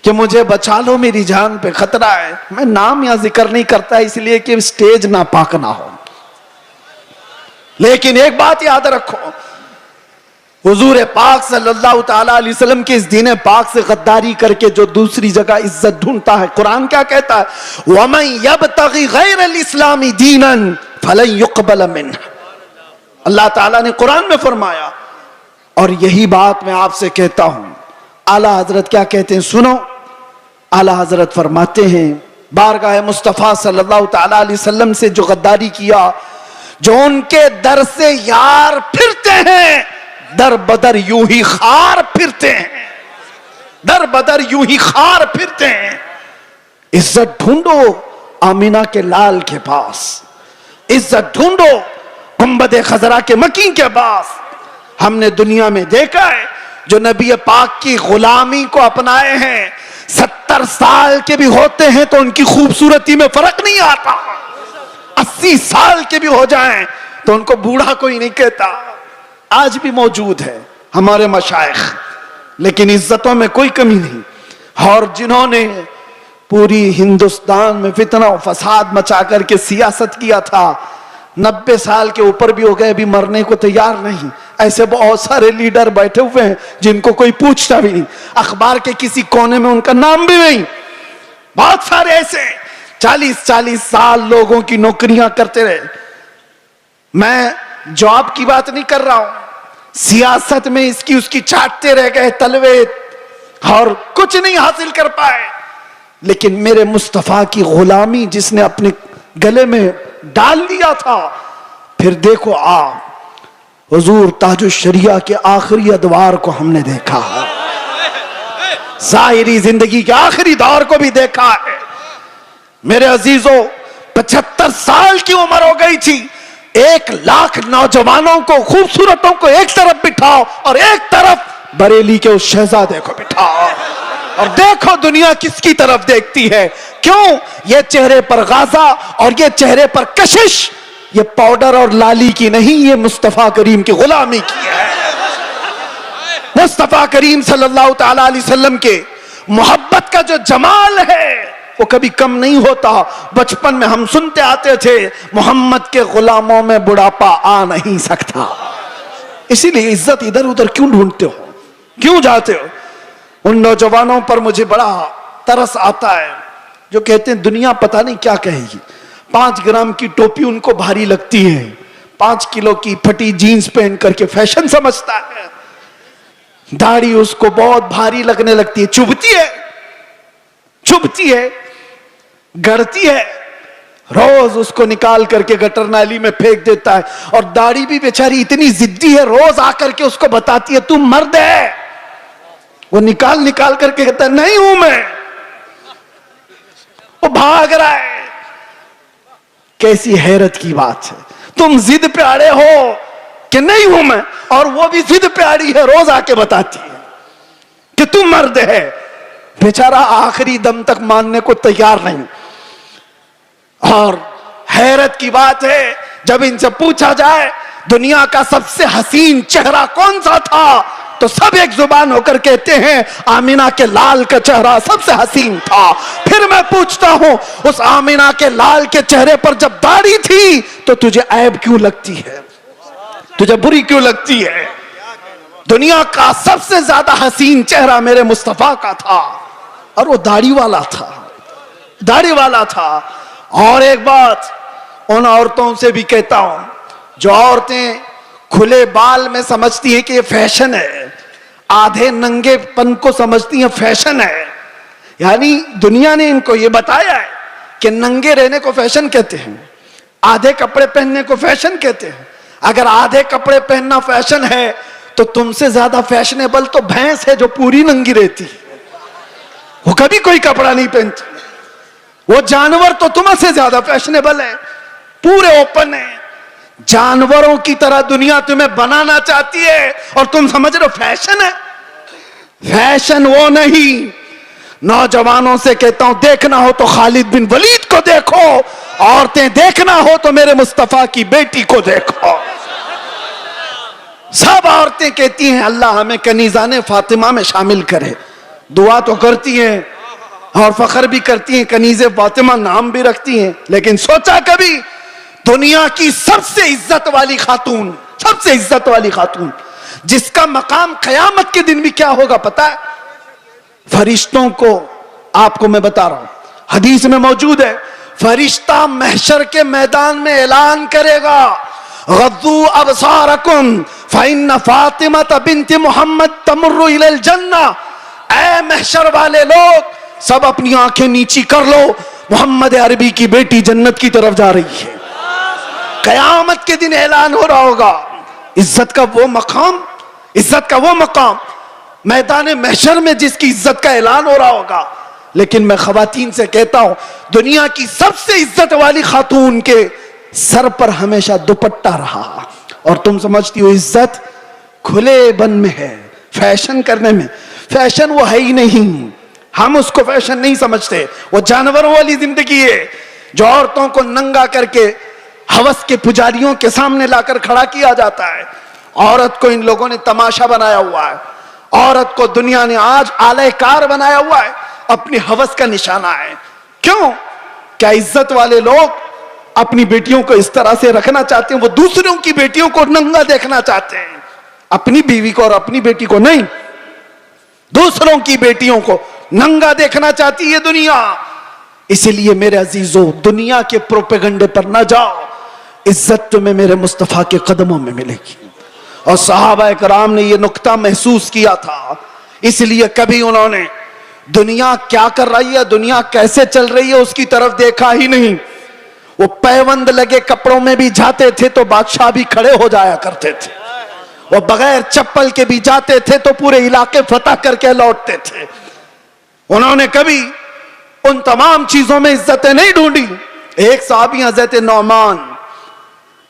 कि मुझे बचा लो, मेरी जान पे खतरा है। मैं नाम या जिक्र नहीं करता इसलिए कि स्टेज ना पाक ना हो। लेकिन एक बात याद रखो, हुजूर पाक सल्लल्लाहु ताला अलैहि वसल्लम के इस दीन पाक से गद्दारी करके जो दूसरी जगह इज्जत ढूंढता है, कुरान क्या कहता है? वमन यब्तगी गैरल इस्लामी दीनन फलन युक़बल मिन्ह। अल्लाह ताला ने कुरान में फरमाया, और यही बात मैं आपसे कहता हूं। आला हजरत क्या कहते हैं, सुनो। आला हजरत फरमाते हैं, बारगाह मुस्तफा सल्लल्लाहु ताला अलैहि वसल्लम से जो गद्दारी किया, जो उनके दर से यार फिरते हैं, दर बदर यूं ही खार फिरते हैं, दर बदर यूं ही खार फिरते हैं। इज्जत ढूंढो आमीना के लाल के पास, इज्जत ढूंढो गुंबद खजरा के मकीन के पास। हमने दुनिया में देखा है जो नबी पाक की गुलामी को अपनाए हैं, 70 साल के भी होते हैं तो उनकी खूबसूरती में फर्क नहीं आता। 80 साल के भी हो जाएं तो उनको बूढ़ा कोई नहीं कहता। आज भी मौजूद है हमारे मशाइख, लेकिन इज्जतों में कोई कमी नहीं। और जिन्होंने पूरी हिंदुस्तान में फितना और फसाद मचा करके सियासत किया था, 90 साल के ऊपर भी हो गए, अभी मरने को तैयार नहीं। ऐसे बहुत सारे लीडर बैठे हुए हैं जिनको कोई पूछता भी नहीं, अखबार के किसी कोने में उनका नाम भी नहीं। बहुत सारे ऐसे 40-40 साल लोगों की नौकरियां करते रहे। मैं जॉब की बात नहीं कर रहा हूं, सियासत में इसकी उसकी चाटते रह गए तलवे और कुछ नहीं हासिल कर पाए। लेकिन मेरे मुस्तफा की गुलामी जिसने अपने गले में डाल लिया था, फिर देखो आप हुजूर ताजुश शरिया के आखिरी अदवार को हमने देखा है, जाहिरी जिंदगी के आखिरी दौर को भी देखा है। मेरे अजीजों, 75 साल की उम्र हो गई थी। 1 लाख नौजवानों को, खूबसूरतों को एक तरफ बिठाओ और एक तरफ बरेली के उस शहजादे को बिठाओ, और देखो दुनिया किसकी तरफ देखती है। क्यों? ये चेहरे पर गाजा और ये चेहरे पर कशिश, ये पाउडर और लाली की नहीं, ये मुस्तफा करीम की गुलामी की है। मुस्तफा करीम सल्लल्लाहु ताला अलैहि वसल्लम के मोहब्बत का जो जमाल है वो कभी कम नहीं होता। बचपन में हम सुनते आते थे, मोहम्मद के गुलामों में बुढ़ापा आ नहीं सकता। इसीलिए इज्जत इधर उधर क्यों ढूंढते हो, क्यों जाते हो? उन नौजवानों पर मुझे बड़ा तरस आता है जो कहते हैं दुनिया पता नहीं क्या कहेगी। 5 ग्राम की टोपी उनको भारी लगती है, 5 किलो की फटी जीन्स पहन करके फैशन समझता है। दाढ़ी उसको बहुत भारी लगने लगती है, चुभती है, गड़ती है। रोज उसको निकाल करके गटर नाली में फेंक देता है। और दाढ़ी भी बेचारी इतनी जिद्दी है, रोज आकर के उसको बताती है तू मर्द है। वो निकाल करके कहता है नहीं हूं मैं। वो भाग रहा है। कैसी हैरत की बात है, तुम जिद पे अड़े हो कि नहीं हूं मैं, और वो भी जिद पे अड़ी है, रोज आके बताती है कि तुम मर्द है। बेचारा आखिरी दम तक मानने को तैयार नहीं। और हैरत की बात है, जब इनसे पूछा जाए दुनिया का सबसे हसीन चेहरा कौन सा था, तो सब एक जुबान होकर कहते हैं आमीना के लाल का चेहरा सबसे हसीन था। फिर मैं पूछता हूं, उस आमीना के लाल के चेहरे पर जब दाढ़ी थी तो तुझे ऐब क्यों लगती है, तुझे बुरी क्यों लगती है? दुनिया का सबसे ज्यादा हसीन चेहरा मेरे मुस्तफा का था, और वो दाढ़ी वाला था, दाढ़ी वाला था। और एक बात उन औरतों से भी कहता हूं, जो औरतें खुले बाल में समझती हैं कि ये फैशन है, आधे नंगेपन को समझती हैं फैशन है, यानी दुनिया ने इनको ये बताया है कि नंगे रहने को फैशन कहते हैं, आधे कपड़े पहनने को फैशन कहते हैं। अगर आधे कपड़े पहनना फैशन है तो तुमसे ज्यादा फैशनेबल तो भैंस है जो पूरी नंगी रहती है, वो कभी कोई कपड़ा नहीं पहनती। वो जानवर तो तुमसे ज्यादा फैशनेबल है, पूरे ओपन है। जानवरों की तरह दुनिया तुम्हें बनाना चाहती है और तुम समझ रहे हो फैशन है। फैशन वो नहीं। नौजवानों से कहता हूं, देखना हो तो खालिद बिन वलीद को देखो, औरतें देखना हो तो मेरे मुस्तफा की बेटी को देखो। सब औरतें कहती हैं अल्लाह हमें कनीजाने फातिमा में शामिल करे, दुआ तो करती हैं और फख्र भी करती हैं, कनीजे फातिमा नाम भी रखती हैं। लेकिन सोचा कभी दुनिया की सबसे इज्जत वाली खातून, सबसे इज्जत वाली खातून, जिसका मकाम कयामत के दिन भी क्या होगा पता है? फरिश्तों को, आपको मैं बता रहा हूं, हदीस में मौजूद है, फरिश्ता महशर के मैदान में ऐलान करेगा, गद्दू अबसारकुम फइन्न फातिमा बिन्त मोहम्मद तमुर्रु इलल जन्ना। ऐ महशर वाले लोग, सब अपनी आंखें नीची कर लो, मोहम्मद अरबी की बेटी जन्नत की तरफ जा रही है। कयामत के दिन ऐलान हो रहा होगा। इज्जत का वो मकाम, इज्जत का वो मकाम मैदान महशर में जिसकी इज्जत का ऐलान हो रहा होगा। लेकिन मैं खवातीन से कहता हूं, दुनिया की सबसे इज्जत वाली खातून के सर पर हमेशा दुपट्टा रहा, और तुम समझती हो इज्जत खुले बन में है, फैशन करने में। फैशन वो है ही नहीं, हम उसको फैशन नहीं समझते। वो जानवरों वाली जिंदगी है जो औरतों को नंगा करके हवस के पुजारियों के सामने लाकर खड़ा किया जाता है। औरत को इन लोगों ने तमाशा बनाया हुआ है, औरत को दुनिया ने आज आलयकार बनाया हुआ है, अपनी हवस का निशाना है। क्यों? क्या इज्जत वाले लोग अपनी बेटियों को इस तरह से रखना चाहते हैं? वो दूसरों की बेटियों को नंगा देखना चाहते हैं, अपनी बीवी को और अपनी बेटी को नहीं, दूसरों की बेटियों को नंगा देखना चाहती है दुनिया। इसलिए मेरे अजीजों, दुनिया के प्रोपेगंडे पर ना जाओ, इज्जत तुम्हें मेरे मुस्तफा के कदमों में मिलेगी। और सहाबा कराम ने यह नुक्ता महसूस किया था, इसलिए कभी उन्होंने दुनिया क्या कर रही है, दुनिया कैसे चल रही है, उसकी तरफ देखा ही नहीं। वो पैबंद लगे कपड़ों में भी जाते थे तो बादशाह भी खड़े हो जाया करते थे, वो बगैर चप्पल के भी जाते थे तो पूरे इलाके फतह करके लौटते थे। उन्होंने कभी उन तमाम चीजों में इज्जतें नहीं ढूंढी। एक साहबी हज़रत नौमान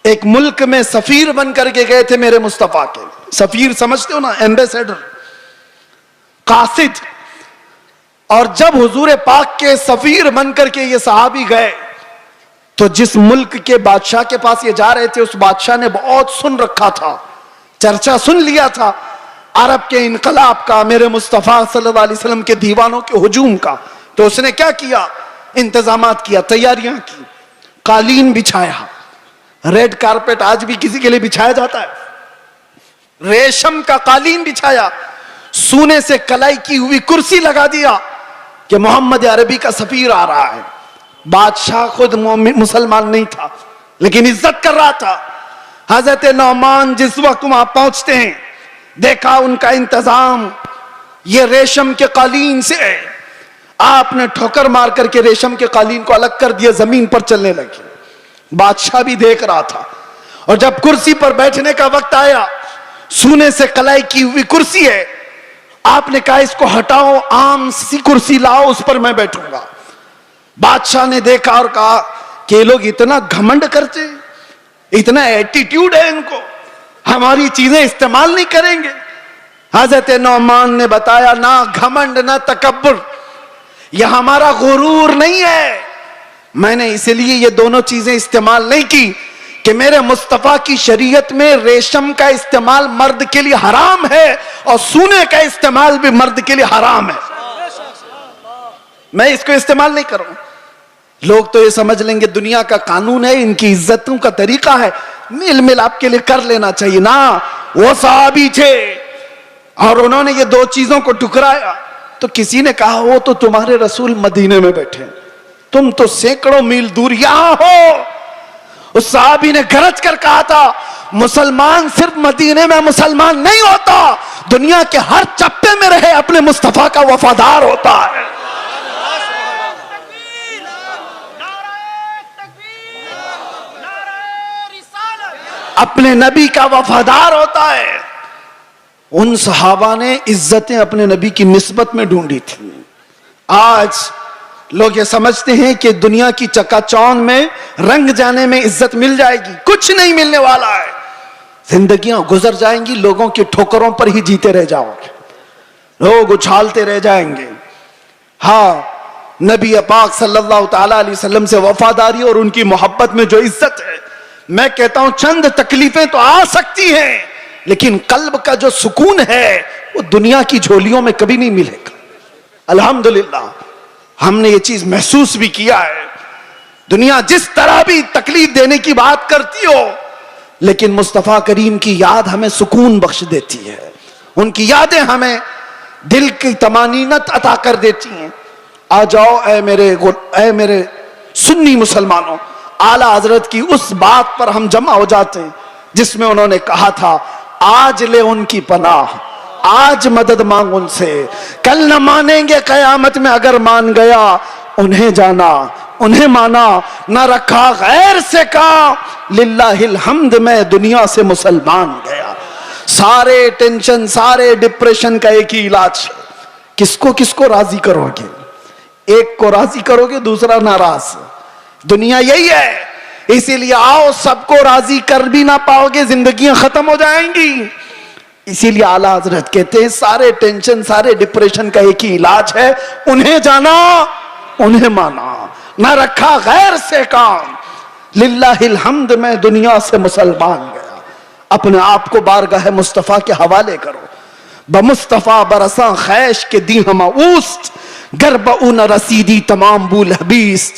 एक मुल्क में सफीर बन करके गए थे मेरे मुस्तफा के। सफीर समझते हो ना, एम्बेसडर, कासिद। और जब हुजूर पाक के सफीर बन करके ये सहाबी गए तो जिस मुल्क के बादशाह के पास ये जा रहे थे, उस बादशाह ने बहुत सुन रखा था, चर्चा सुन लिया था अरब के इनकलाब का, मेरे मुस्तफा सल्लल्लाहु अलैहि वसल्लम के दीवानों के हुजूम का। तो उसने क्या किया? इंतजामात किया, तैयारियां की, कालीन बिछाया। रेड कारपेट आज भी किसी के लिए बिछाया जाता है, रेशम का कालीन बिछाया, सोने से कलाई की हुई कुर्सी लगा दिया कि मोहम्मद अरबी का सफीर आ रहा है। बादशाह खुद मुसलमान नहीं था लेकिन इज्जत कर रहा था। हजरत नौमान जिस वक्त वहां पहुंचते हैं, देखा उनका इंतजाम ये रेशम के कालीन से है। आपने ठोकर मार करके रेशम के कालीन को अलग कर दिया, जमीन पर चलने लगे। बादशाह भी देख रहा था, और जब कुर्सी पर बैठने का वक्त आया, सोने से कलाई की हुई कुर्सी है, आपने कहा इसको हटाओ, आम सी कुर्सी लाओ, उस पर मैं बैठूंगा। बादशाह ने देखा और कहा कि ये लोग इतना घमंड करते, इतना एटीट्यूड है इनको, हमारी चीजें इस्तेमाल नहीं करेंगे। हजरत नौमान ने बताया, ना घमंड ना तकब्बुर, यह हमारा गुरूर नहीं है। मैंने इसलिए ये दोनों चीजें इस्तेमाल नहीं की कि मेरे मुस्तफा की शरीयत में रेशम का इस्तेमाल मर्द के लिए हराम है और सोने का इस्तेमाल भी मर्द के लिए हराम है। मैं इसको इस्तेमाल नहीं करूं। लोग तो ये समझ लेंगे दुनिया का कानून है, इनकी इज्जतों का तरीका है, मेल मिलाप के लिए कर लेना चाहिए ना। वो सहाबी थे और उन्होंने ये दो चीजों को टुकराया तो किसी ने कहा वो तो तुम्हारे रसूल मदीने में बैठे, तुम तो सैकड़ों मील दूर यहां हो। उस साहबी ने गरज कर कहा था, मुसलमान सिर्फ मदीने में मुसलमान नहीं होता, दुनिया के हर चप्पे में रहे अपने मुस्तफा का वफादार होता है। अपने नबी का वफादार होता है। उन सहाबा ने इज्जतें अपने नबी की निस्बत में ढूंढी थी। आज लोग ये समझते हैं कि दुनिया की चकाचौंध में रंग जाने में इज्जत मिल जाएगी, कुछ नहीं मिलने वाला है। जिंदगियां गुजर जाएंगी, लोगों की ठोकरों पर ही जीते रह जाओगे, लोग उछालते रह जाएंगे। हाँ, नबी पाक सल्लल्लाहु ताला अलैहि वसल्लम से वफादारी और उनकी मोहब्बत में जो इज्जत है, मैं कहता हूं चंद तकलीफें तो आ सकती हैं, लेकिन कल्ब का जो सुकून है वो दुनिया की झोलियों में कभी नहीं मिलेगा। अल्हम्दुलिल्लाह हमने ये चीज महसूस भी किया है। दुनिया जिस तरह भी तकलीफ देने की बात करती हो, लेकिन मुस्तफा करीम की याद हमें सुकून बख्श देती है। उनकी यादें हमें दिल की तमानीनत अता कर देती हैं। आ जाओ ऐ मेरे सुन्नी मुसलमानों, आला हजरत की उस बात पर हम जमा हो जाते हैं जिसमें उन्होंने कहा था, आज ले उनकी पनाह, आज मदद मांग उनसे, कल न मानेंगे कयामत में अगर मान गया, उन्हें जाना उन्हें माना, न रखा गैर से काम, लिल्लाहिल हम्द में दुनिया से मुसलमान गया। सारे टेंशन, सारे डिप्रेशन का एक ही इलाज है, किसको किसको राजी करोगे? एक को राजी करोगे, दूसरा नाराज। दुनिया यही है, इसीलिए आओ, सबको राजी कर भी ना पाओगे, जिंदगियां खत्म हो जाएंगी। इसीलिए आला हजरत कहते हैं सारे टेंशन, सारे डिप्रेशन का एक ही इलाज है, उन्हें जाना उन्हें माना, ना रखा गैर से काम, लिल्लाहिल हम्द में दुनिया से मुसलमान गया। अपने आप को बारगाह मुस्तफा के हवाले करो। बमुस्तफा बरसा खैश के दी हम उस्त, गर्ब न रसीदी तमाम बुल हबीस।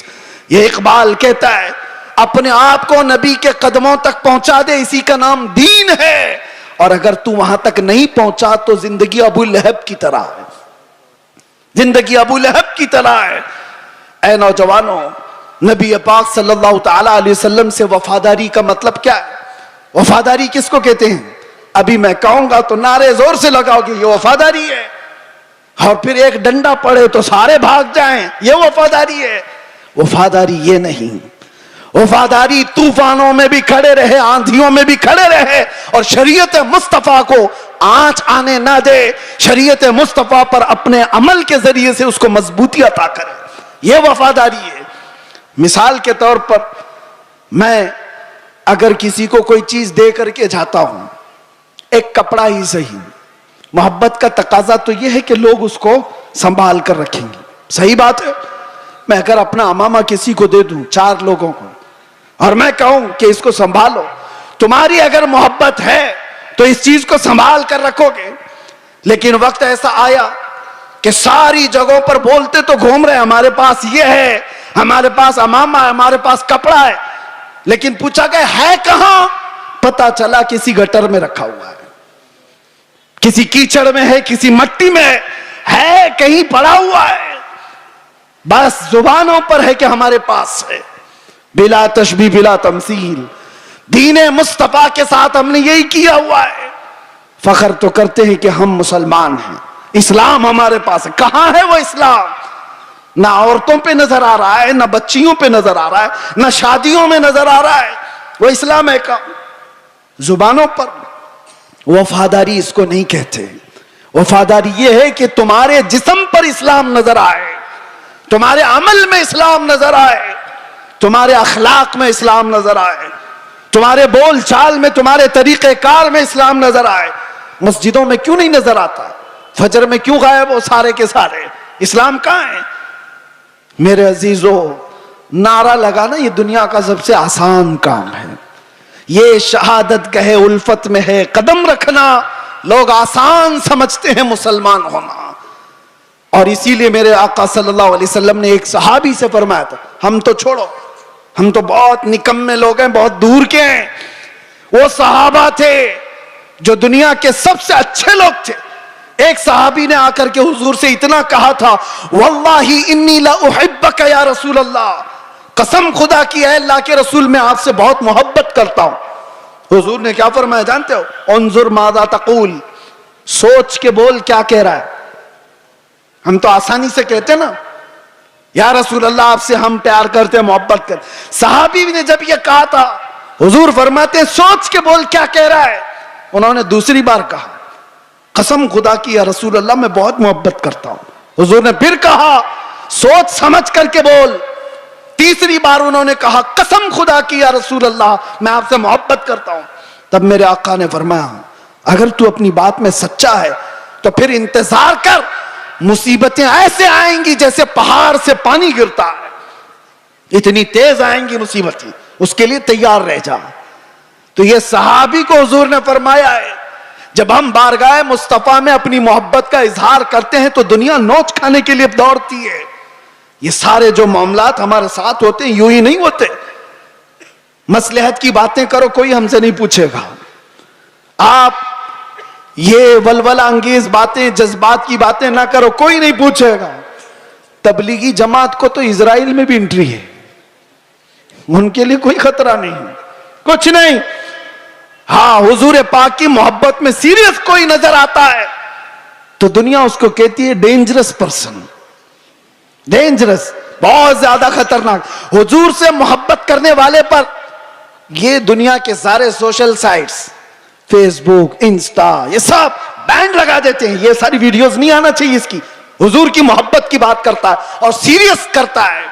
ये इकबाल कहता है, अपने आप को नबी के कदमों तक पहुंचा दे, इसी का नाम दीन है। और अगर तू वहां तक नहीं पहुंचा तो जिंदगी अबू लहब की तरह है, जिंदगी अबू लहब की तरह है। ऐ नौजवानों, नबी पाक सल्लल्लाहु ताला अलैहि वसल्लम से वफादारी का मतलब क्या है? वफादारी किसको कहते हैं? अभी मैं कहूंगा तो नारे जोर से लगाओगे, ये वफादारी है। और फिर एक डंडा पड़े तो सारे भाग जाएं, ये वफादारी है। वफादारी ये नहीं, वफादारी तूफानों में भी खड़े रहे, आंधियों में भी खड़े रहे और शरीयत मुस्तफा को आंच आने ना दे, शरीयत मुस्तफा पर अपने अमल के जरिए से उसको मजबूती अता करे, यह वफादारी है। मिसाल के तौर पर, मैं अगर किसी को कोई चीज दे करके जाता हूं, एक कपड़ा ही सही, मोहब्बत का तकाजा तो यह है कि लोग उसको संभाल कर रखेंगे, सही बात है। मैं अगर अपना अमामा किसी को दे दूं, 4 लोगों को, और मैं कहूं कि इसको संभालो, तुम्हारी अगर मोहब्बत है तो इस चीज को संभाल कर रखोगे। लेकिन वक्त ऐसा आया कि सारी जगहों पर बोलते तो घूम रहे, हमारे पास ये है, हमारे पास अमामा है, हमारे पास कपड़ा है, लेकिन पूछा गया है कहां? पता चला किसी गटर में रखा हुआ है, किसी कीचड़ में है, किसी मट्टी में है, कहीं पड़ा हुआ है। बस जुबानों पर है कि हमारे पास है, बिला तशबीह बिला तमसील। दीने मुस्तफा के साथ हमने यही किया हुआ है। फख्र तो करते हैं कि हम मुसलमान हैं, इस्लाम हमारे पास है। कहां है वो इस्लाम? ना औरतों पे नजर आ रहा है, ना बच्चियों पे नजर आ रहा है, ना शादियों में नजर आ रहा है। वो इस्लाम है का जुबानों पर। वफादारी इसको नहीं कहते। वफादारी ये है कि तुम्हारे जिस्म पर इस्लाम नजर आए, तुम्हारे अमल में इस्लाम नजर आए, तुम्हारे अखलाक में इस्लाम नजर आए, तुम्हारे बोल चाल में, तुम्हारे तरीके कार में इस्लाम नजर आए। मस्जिदों में क्यों नहीं नजर आता? फजर में क्यों गायब हो सारे के सारे? इस्लाम कहां है? मेरे अजीजों, नारा लगाना ये दुनिया का सबसे आसान काम है। ये शहादत कहे उल्फत में है कदम रखना, लोग आसान समझते हैं मुसलमान होना। और इसीलिए मेरे आका सल्लल्लाहु अलैहि वसल्लम ने एक सहाबी से फरमाया था, हम तो छोड़ो, हम तो बहुत निकम्मे लोग हैं, बहुत दूर के हैं। वो सहाबा थे जो दुनिया के सबसे अच्छे लोग थे, एक सहाबी ने आकर के हुजूर से इतना कहा था, वल्लाही इन्नी ला उहिब्बका या रसूल अल्लाह, कसम खुदा की है अल्लाह के रसूल मैं आपसे बहुत मोहब्बत करता हूं। हुजूर ने क्या फरमाया जानते हो? उन्जुर मादा तकूल, सोच के बोल क्या कह रहा है। हम तो आसानी से कहते ना, या रसूल अल्लाह आपसे हम प्यार करते हैं, मोहब्बत करते। सहाबी ने जब ये कहा था, हुजूर फरमाते हैं सोच के बोल क्या कह रहा है। उन्होंने दूसरी बार कहा, कसम खुदा की या रसूल अल्लाह मैं बहुत मोहब्बत करता हूं। हुजूर ने फिर कहा, सोच समझ करके बोल। तीसरी बार उन्होंने कहा, कसम खुदा की या रसूल अल्लाह मैं आपसे मोहब्बत करता हूं। तब मेरे आका ने फरमाया, अगर तू अपनी बात में सच्चा है तो फिर इंतजार कर, मुसीबतें ऐसे आएंगी जैसे पहाड़ से पानी गिरता है, इतनी तेज आएंगी मुसीबतें, उसके लिए तैयार रह जा। तो ये सहाबी को हुजूर ने फरमाया है, जब हम बारगाह मुस्तफा में अपनी मोहब्बत का इजहार करते हैं तो दुनिया नोच खाने के लिए दौड़ती है। ये सारे जो मामलात हमारे साथ होते हैं यूं ही नहीं होते। मसलहत की बातें करो, कोई हमसे नहीं पूछेगा। आप ये वलवला अंगेज बातें, जज्बात की बातें ना करो, कोई नहीं पूछेगा। तबलीगी जमात को तो इजराइल में भी एंट्री है, उनके लिए कोई खतरा नहीं, कुछ नहीं। हाँ, हुजूर पाक की मोहब्बत में सीरियस कोई नजर आता है तो दुनिया उसको कहती है डेंजरस पर्सन, डेंजरस, बहुत ज्यादा खतरनाक। हुजूर से मोहब्बत करने वाले पर ये दुनिया के सारे सोशल साइट्स, फेसबुक, इंस्टा, ये सब बैंड लगा देते हैं। ये सारी वीडियोस नहीं आना चाहिए इसकी। हुजूर की मोहब्बत की बात करता है और सीरियस करता है।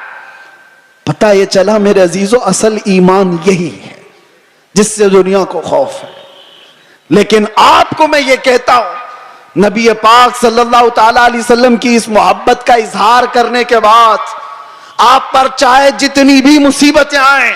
पता ये चला मेरे अजीजों, असल ईमान यही है जिससे दुनिया को खौफ है। लेकिन आपको मैं ये कहता हूं, नबी पाक सल्लल्लाहु ताला अलैहि वसल्लम की इस मोहब्बत का इजहार करने के बाद आप पर चाहे जितनी भी मुसीबतें आए,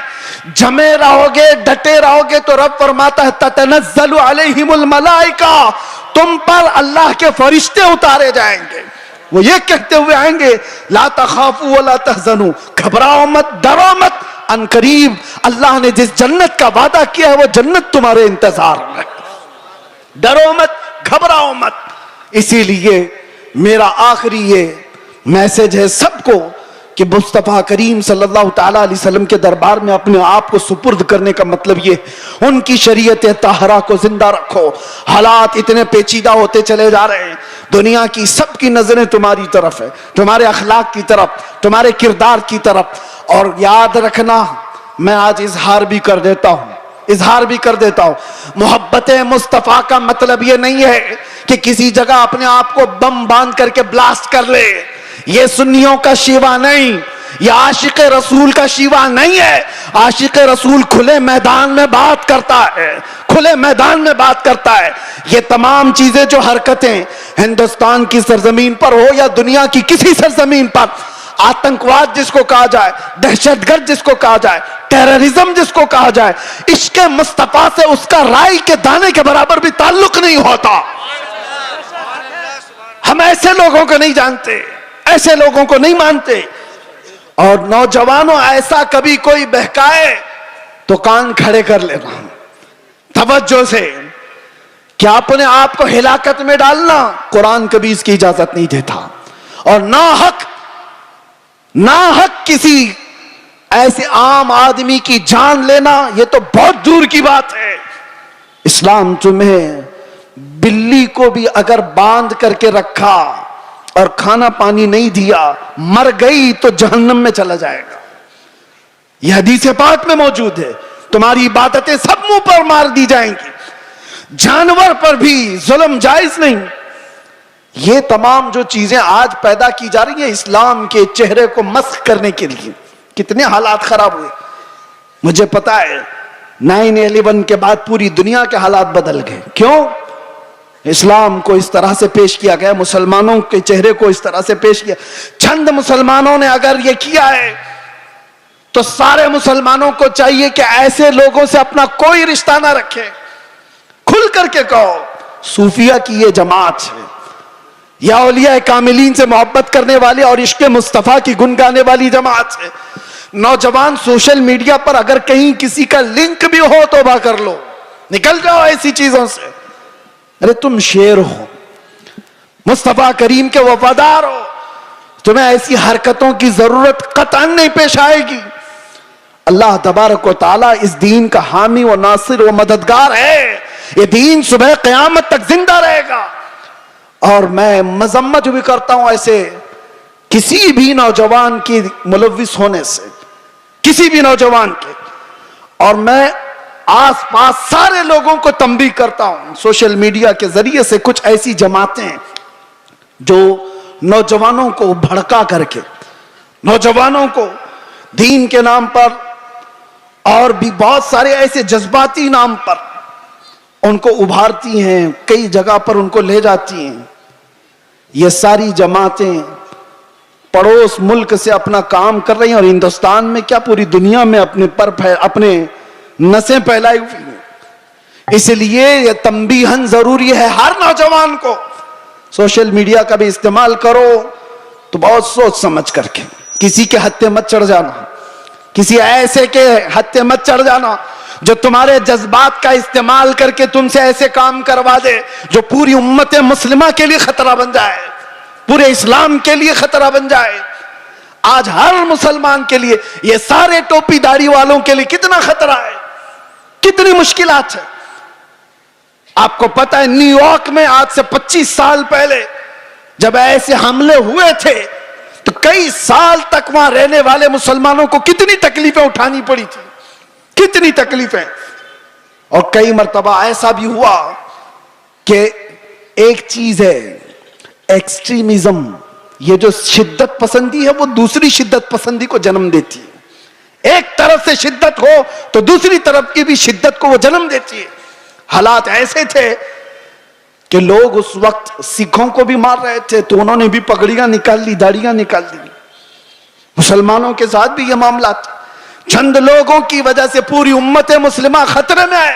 जमे रहोगे, डटे रहोगे, तो रब फरमाता है ततनज़्ज़लु अलैहिमुल मलाइका, तुम पर अल्लाह के फरिश्ते उतारे जाएंगे। वो ये कहते हुए आएंगे, ला तखाफू वला तहज़नू, घबराओ मत, डरो मत, अनकरीब अल्लाह ने जिस जन्नत का वादा किया है वो जन्नत तुम्हारे इंतजार में, डरो मत, घबराओ मत। इसीलिए मेरा आखिरी ये मैसेज है सबको कि मुस्तफा करीम सल्लल्लाहु ताला अलैहि वसल्लम के दरबार में अपने आप को सुपुर्द करने का मतलब ये, उनकी शरीयत ताहरा को जिंदा रखो। हालात इतने पेचीदा होते चले जा रहे हैं, दुनिया की सबकी नजरें तुम्हारी तरफ है, तुम्हारे अखलाक की तरफ, तुम्हारे किरदार की तरफ। और याद रखना, मैं आज इजहार भी कर देता हूं, मोहब्बत मुस्तफा का मतलब ये नहीं है कि किसी जगह अपने आप को बम बांध करके ब्लास्ट कर ले। ये सुन्नियों का शिवा नहीं, ये आशिक रसूल का शिवा नहीं है। आशिक रसूल खुले मैदान में बात करता है, खुले मैदान में बात करता है। ये तमाम चीजें जो हरकतें हिंदुस्तान की सरजमीन पर हो या दुनिया की किसी सरजमीन पर, आतंकवाद जिसको कहा जाए, दहशतगर्द जिसको कहा जाए, टेररिज्म जिसको कहा जाए, इश्क मुस्तफा से उसका राई के दाने के बराबर भी ताल्लुक नहीं होता। हम ऐसे लोगों को नहीं जानते, ऐसे लोगों को नहीं मानते। और नौजवानों, ऐसा कभी कोई बहकाए तो कान खड़े कर लेना तवज्जो से, क्या अपने आप को हिलाकत में डालना, कुरान कभी इसकी इजाजत नहीं देता। और ना हक किसी ऐसे आम आदमी की जान लेना, यह तो बहुत दूर की बात है। इस्लाम तुम्हें बिल्ली को भी अगर बांध करके रखा और खाना पानी नहीं दिया, मर गई तो जहन्नम में चला जाएगा। यह हदीस पाक में मौजूद है। तुम्हारी इबादतें सब मुंह पर मार दी जाएंगी, जानवर पर भी जुल्म जायज नहीं। ये तमाम जो चीजें आज पैदा की जा रही है इस्लाम के चेहरे को मस्ख करने के लिए, कितने हालात खराब हुए मुझे पता है। 9/11 के बाद पूरी दुनिया के हालात बदल गए। क्यों? इस्लाम को इस तरह से पेश किया गया, मुसलमानों के चेहरे को इस तरह से पेश किया। चंद मुसलमानों ने अगर ये किया है तो सारे मुसलमानों को चाहिए कि ऐसे लोगों से अपना कोई रिश्ता ना रखे। खुल करके कहो, सूफिया की ये जमात है या औलिया कामिलीन से मोहब्बत करने वाली और इश्क मुस्तफा की गुन गाने वाली जमात है। नौजवान, सोशल मीडिया पर अगर कहीं किसी का लिंक भी हो तौबा कर लो, निकल जाओ ऐसी चीजों से। अरे तुम शेर हो, मुस्तफा करीम के वफादार हो, तुम्हें ऐसी हरकतों की जरूरत कतई नहीं पेश आएगी। अल्लाह तबारक व तआला इस दीन का हामी व नासिर व मददगार है। ये दीन सुबह क़यामत तक जिंदा रहेगा। और मैं मजम्मत भी करता हूं ऐसे किसी भी नौजवान की मुलव्विस होने से, किसी भी नौजवान के। और मैं आसपास सारे लोगों को तंबीह करता हूं सोशल मीडिया के जरिए से, कुछ ऐसी जमातें जो नौजवानों को भड़का करके, नौजवानों को दीन के नाम पर और भी बहुत सारे ऐसे जज्बाती नाम पर उनको उभारती हैं, कई जगह पर उनको ले जाती हैं। ये सारी जमातें पड़ोस मुल्क से अपना काम कर रही हैं और हिंदुस्तान में क्या पूरी दुनिया में अपने नसें फैलाई हुई हैं। इसलिए यह तंबीहन जरूरी है हर नौजवान को। सोशल मीडिया का भी इस्तेमाल करो तो बहुत सोच समझ करके, किसी के हत्थे मत चढ़ जाना, किसी ऐसे के हत्थे मत चढ़ जाना जो तुम्हारे जज्बात का इस्तेमाल करके तुमसे ऐसे काम करवा दे जो पूरी उम्मत मुस्लिमा के लिए खतरा बन जाए, पूरे इस्लाम के लिए खतरा बन जाए। आज हर मुसलमान के लिए, ये सारे टोपी दाढ़ी वालों के लिए कितना खतरा है, कितनी मुश्किलात है। आपको पता है न्यूयॉर्क में आज से 25 साल पहले जब ऐसे हमले हुए थे तो कई साल तक वहां रहने वाले मुसलमानों को कितनी तकलीफें उठानी पड़ी थी, कितनी तकलीफें। और कई मर्तबा ऐसा भी हुआ कि एक चीज है एक्सट्रीमिज्म, ये जो शिद्दत पसंदी है वो दूसरी शिद्दत पसंदी को जन्म देती है। एक तरफ से शिद्दत हो तो दूसरी तरफ की भी शिद्दत को वो जन्म देती है। हालात ऐसे थे कि लोग उस वक्त सिखों को भी मार रहे थे तो उन्होंने भी पगड़ियां निकाल ली, दाढ़ियां निकाल ली। मुसलमानों के साथ भी यह मामला था। चंद लोगों की वजह से पूरी उम्मत मुस्लिमा खतरे में है।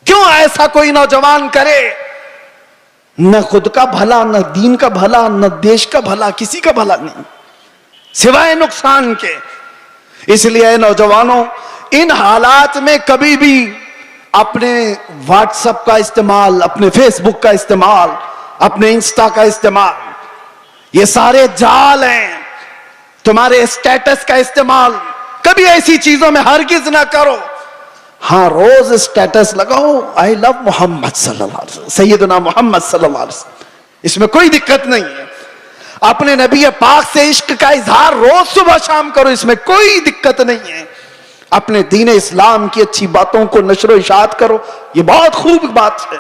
क्यों ऐसा कोई नौजवान करे? न खुद का भला, न दीन का भला, न देश का भला, किसी का भला नहीं सिवाय नुकसान के। इसलिए नौजवानों, इन हालात में कभी भी अपने व्हाट्सएप का इस्तेमाल, अपने फेसबुक का इस्तेमाल, अपने इंस्टा का इस्तेमाल, ये सारे जाल हैं। तुम्हारे स्टेटस का इस्तेमाल कभी ऐसी चीजों में हरगिज ना करो। हाँ, रोज स्टेटस लगाओ आई लव मोहम्मद सल्लल्लाहु अलैहि वसल्लम, सैयदना मोहम्मद सल्लल्लाहु अलैहि वसल्लम, इसमें कोई दिक्कत नहीं है। अपने नबी पाक से इश्क का इजहार रोज सुबह शाम करो, इसमें कोई दिक्कत नहीं है। अपने दीन इस्लाम की अच्छी बातों को नशरो इशात करो, ये बहुत खूब बात है।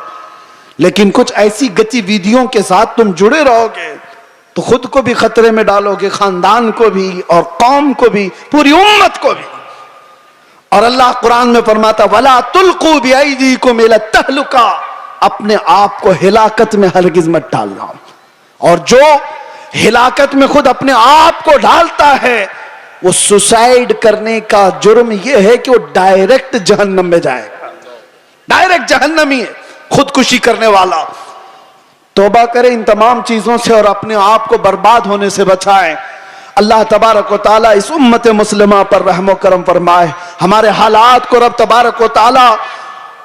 लेकिन कुछ ऐसी गतिविधियों के साथ तुम जुड़े रहोगे तो खुद को भी खतरे में डालोगे, खानदान को भी और कौम को भी, पूरी उम्मत को भी। और अल्लाह कुरान में फरमाता वला तुल्कू बिअयदीकुम इला तहलुका, अपने आप को हिलाकत में हरगिज मत डालना। और जो हिलाकत में खुद अपने आप को डालता है वो सुसाइड करने का जुर्म यह है कि वो डायरेक्ट जहन्नम में जाएगा, डायरेक्ट जहन्नमी है, खुदकुशी करने वाला। तौबा करें इन तमाम चीजों से और अपने आप को बर्बाद होने से बचाएं। अल्लाह तबारक व तआला इस उम्मत मुस्लिमा पर रहम व करम फरमाए। हमारे हालात को रब तबारक व तआला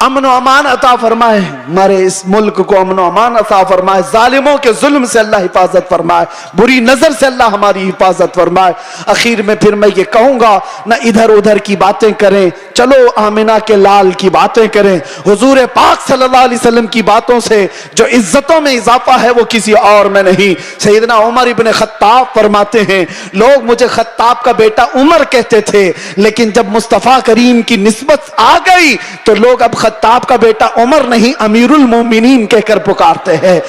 अमन व अमान अता फरमाए, हमारे इस मुल्क को अमन व अमान अता फरमाए। जालिमों के जुल्म से अल्लाह हिफाजत फरमाए, बुरी नजर से अल्लाह हमारी हिफाजत फरमाए। आखिर में फिर मैं ये कहूंगा, ना इधर उधर की बातें करें, चलो आमिना के लाल की बातें करें। हुजूर पाक सल्लल्लाहु अलैहि वसल्लम की बातों से जो इज्जतों में इजाफा है वो किसी और में नहीं। सैयदना उमर इब्न खत्ताब फरमाते हैं, लोग मुझे खत्ताब का बेटा उमर कहते थे, लेकिन जब मुस्तफा करीम की निस्बत आ गई तो लोग अब खत्ताब का बेटा उमर नहीं अमीरुल मोमिनीन कहकर पुकारते हैं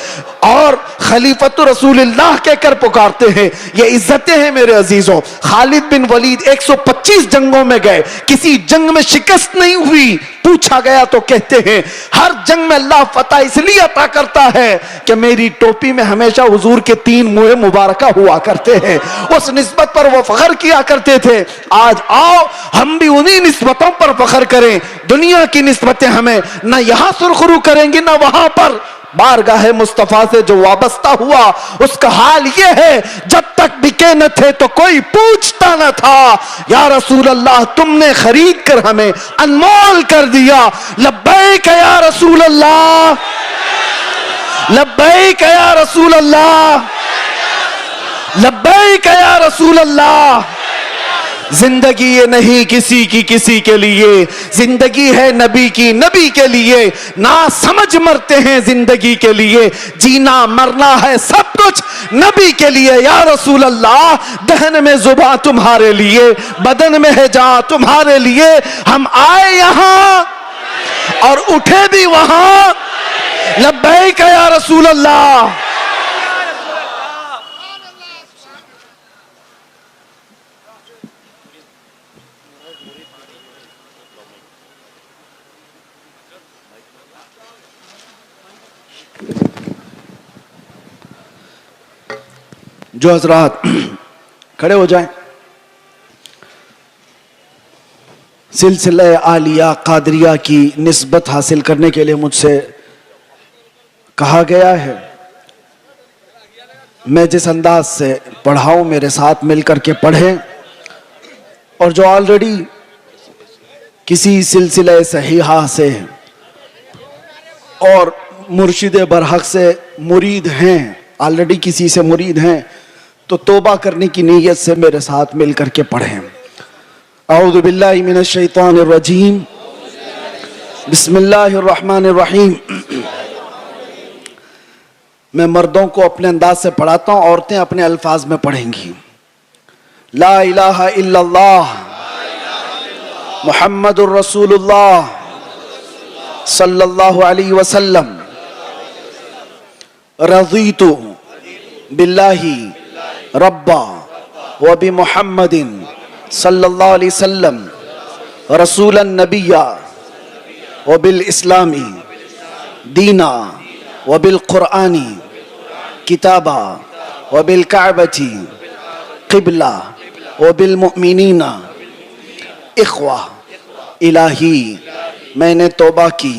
और खलीफतुर रसूलुल्लाह कहकर पुकारते हैं। ये इज्जतें हैं मेरे अजीजों। खालिद बिन वलीद 125 जंगों में गए, किसी जंग में शिकस्त नहीं हुई। पूछा गया तो कहते हैं हर जंग में अल्लाह फतह इसलिए अता करता है कि मेरी टोपी में हमेशा हुजूर के 3 मुँह मुबारका हुआ करते हैं। उस निस्बत पर वो फख्र किया करते थे। आज आओ हम भी उन्हीं निस्बतों पर फख्र करें। दुनिया की निस्बतें हमें न यहां सुरखरू करेंगी न वहां पर। बारगाह मुस्तफा से जो वाबस्ता हुआ उसका हाल ये है, जब तक बिके न थे तो कोई पूछता न था। या रसूल अल्लाह तुमने खरीद कर हमें अनमोल कर दिया। लब्बैक या रसूल अल्लाह, लब्बैक या रसूल अल्लाह, लब्बैक या रसूल अल्लाह। जिंदगी ये नहीं किसी की किसी के लिए, जिंदगी है नबी की नबी के लिए। ना समझ मरते हैं जिंदगी के लिए, जीना मरना है सब कुछ नबी के लिए। या रसूल अल्लाह, दहन में जुबां तुम्हारे लिए, बदन में है जान तुम्हारे लिए। हम आए यहां और उठे भी वहां। लब्बैक या रसूल अल्लाह। जो हजरात खड़े हो जाएं। सिलसिला आलिया कादरिया की निस्बत हासिल करने के लिए मुझसे कहा गया है। मैं जिस अंदाज से पढ़ाऊं, मेरे साथ मिलकर के पढ़ें। और जो ऑलरेडी किसी सिलसिला सहीहा से और मुर्शिद बरहक से मुरीद हैं, ऑलरेडी किसी से मुरीद हैं, तो तौबा करने की नीयत से मेरे साथ मिलकर के पढ़ें। औज़ु बिल्लाहि मिनश शैतानिर रजीम, बिस्मिल्लाहिर रहमानिर रहीम। मैं मर्दों को अपने अंदाज से पढ़ाता हूँ, औरतें अपने अल्फाज में पढ़ेंगी। ला इलाहा इल्लल्लाह मुहम्मदुर रसूलुल्लाह सल्लल्लाहु अलैहि वसल्लम। रज़ीतु बिल्लाहि रब्बा व बि मुहम्मदिन सल्लल्लाहु अलैहि वसल्लम रसूलन नबिय्या व बिल इस्लामी दीना व बिल कुरआनी किताबा व बिल काबती क़िबला व बिल मुमिनीना इख्वा। इलाही, मैंने तौबा की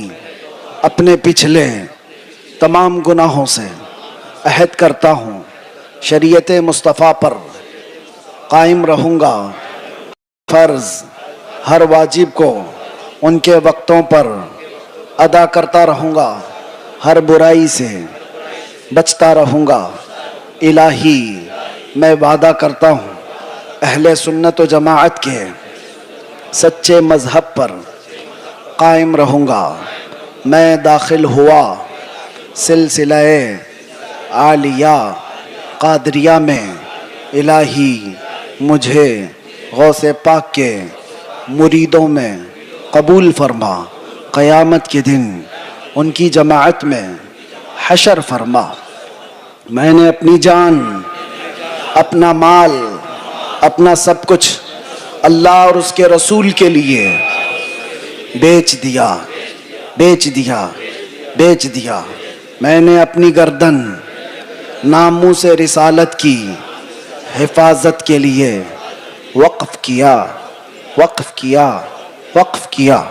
अपने पिछले तमाम गुनाहों से। अहद करता हूँ शरीयत मुस्तफ़ा पर कायम रहूँगा। फ़र्ज़ हर वाजिब को उनके वक्तों पर अदा करता रहूँगा। हर बुराई से बचता रहूँगा। इलाही, मैं वादा करता हूँ अहले सुन्नत व जमाअत के सच्चे मज़हब पर कायम रहूँगा। मैं दाखिल हुआ सिलसिलाए आलिया कादरिया में। इलाही, मुझे गौसे पाक के मुरीदों में कबूल फरमा। क़यामत के दिन उनकी जमाअत में हशर फरमा। मैंने अपनी जान, अपना माल, अपना सब कुछ अल्लाह और उसके रसूल के लिए बेच दिया, बेच दिया, बेच दिया। मैंने अपनी गर्दन नामूस से रिसालत की हिफाजत के लिए वक्फ किया, वक्फ किया, वक्फ किया।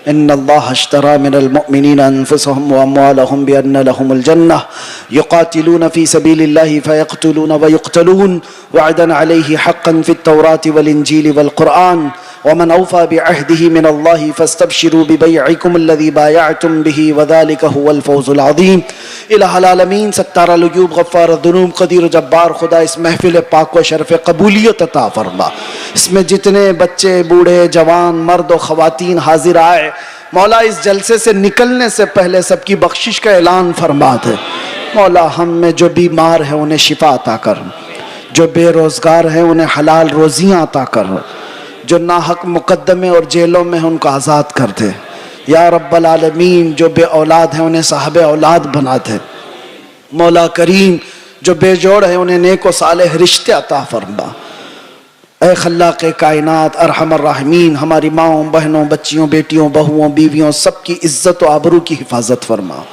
इन्नल्लाह अश्तरा मिनल मुअमिनीना अनफुसहुम व अम्वालहुम बिअन्न लहुमुल जन्नह युक़ातिलूना फ़ी सबीलिल्लाहि फ़यक़्तुलूना व युक़्तलून वअदन अलैहि हक़्क़न फ़ित तौराति वल इंजीलि वल क़ुरआन वमन औफ़ा बिअहदिही मिनल्लाहि फ़स्तबशिरू बिबैइकुम अल्लज़ी बायअतुम बिही वज़ालिका हुवल फ़ौज़ुल अज़ीम। इलाहुल आलमीन, सत्तारुल उयूब, गफ़्फ़ारुद दुनूब, क़दीर जब्बार खुदा इस महफ़िल पाक व शरफ़ क़बूलियत अता फ़रमा। इसमें जितने बच्चे, बूढ़े, जवान, मर्द व ख़वातीन हाजिर आए, मौला इस जलसे से निकलने से पहले सबकी बख्शिश का ऐलान फरमा दे। मौला, हम में जो बीमार है उन्हें शिफा अता कर, जो बेरोज़गार है उन्हें हलाल रोज़ियाँ अता कर, जो नाहक मुकद्दमे और जेलों में है उनको आज़ाद कर दे। या रब्बल आलमीन, जो बे औलाद हैं उन्हें साहब औलाद बना दे। मौला करीम, जो बेजोड़ है उन्हें नेक व सालेह रिश्ते अता फरमा। ऐ खल्लाक़े कायनात अरहमर राहिमीन, हमारी माँओं, बहनों, बच्चियों, बेटियों, बहुओं, बीवियों सबकी इज्जत व आबरू की हिफाजत फरमा।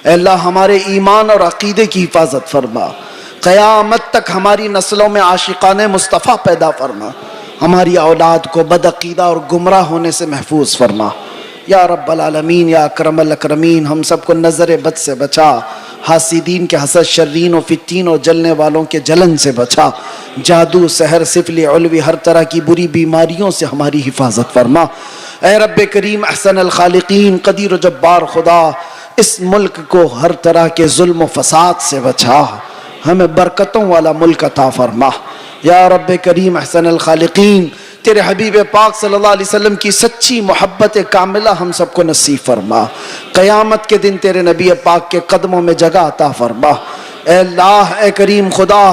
ऐ अल्लाह, हमारे ईमान और अक़ीदे की हिफाजत फरमा। क़यामत तक हमारी नस्लों में आशिक़ाने मुस्तफ़ा पैदा फरमा। हमारी औलाद को बदअक़ीदा और गुमराह होने से महफूज फरमा। या रब्बल आलमीन, या अकरमल अकरमीन, हम सबको नज़र बद से बचा। हासिदीन के हसद, शर्रीन व फित्तीन और जलने वालों के जलन से बचा। जादू, सहर, सिफली, उल्वी, हर तरह की बुरी बीमारियों से हमारी हिफाजत फरमा। ऐ रब्बे करीम, अहसन अल खालिकीन, कदीर जब्बार खुदा, इस मुल्क को हर तरह के जुल्म फसाद से बचा, हमें बरकतों वाला मुल्क अता फरमा। या रब्ब करीम अहसनल खालिकीन, तेरे हबीब पाक सल्लल्लाहु अलैहि वसल्लम की सच्ची मोहब्बत कामिला हम सबको नसीब फरमा। क़यामत के दिन तेरे नबी पाक के कदमों में जगह अता फरमा। ए अल्लाह, ए करीम खुदा,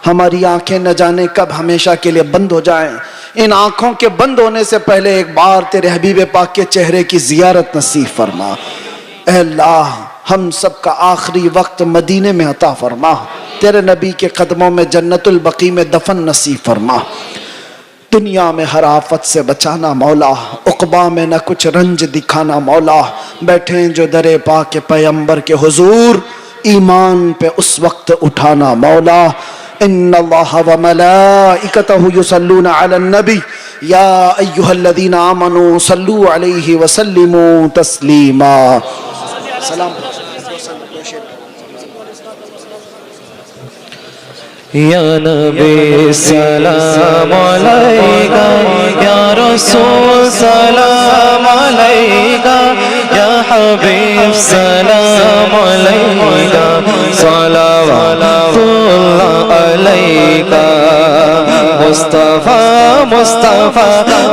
हमारी आंखें न जाने कब हमेशा के लिए बंद हो जाएं। इन आंखों के बंद होने से पहले एक बार तेरे हबीब पाक के चेहरे की जियारत नसीब फरमा। ए अल्लाह, हम सब का आखिरी वक्त मदीने में अता फरमा। तेरे नबी के कदमों में जन्नतुल बकी में दफन नसीब फरमा। दुनिया में हर आफत से बचाना मौला, उक़बा में न कुछ रंज दिखाना मौला। बैठे जो दरे पाक के पैगंबर के हुजूर, ईमान पे उस वक्त उठाना मौला। इन्नल्लाह व मलाइकतहु युसल्लूना अलन नबी या अय्युहल्लज़ीना आमनू सल्लू अलैहि व सल्लिमू तस्लीमा। सलाम। या नबी सलाम अलैका, या रसूल सलाम अलैका, या हबीब सलाम अलैका, सलावतुल्लाह अलैका। मुस्तफा मुस्तफा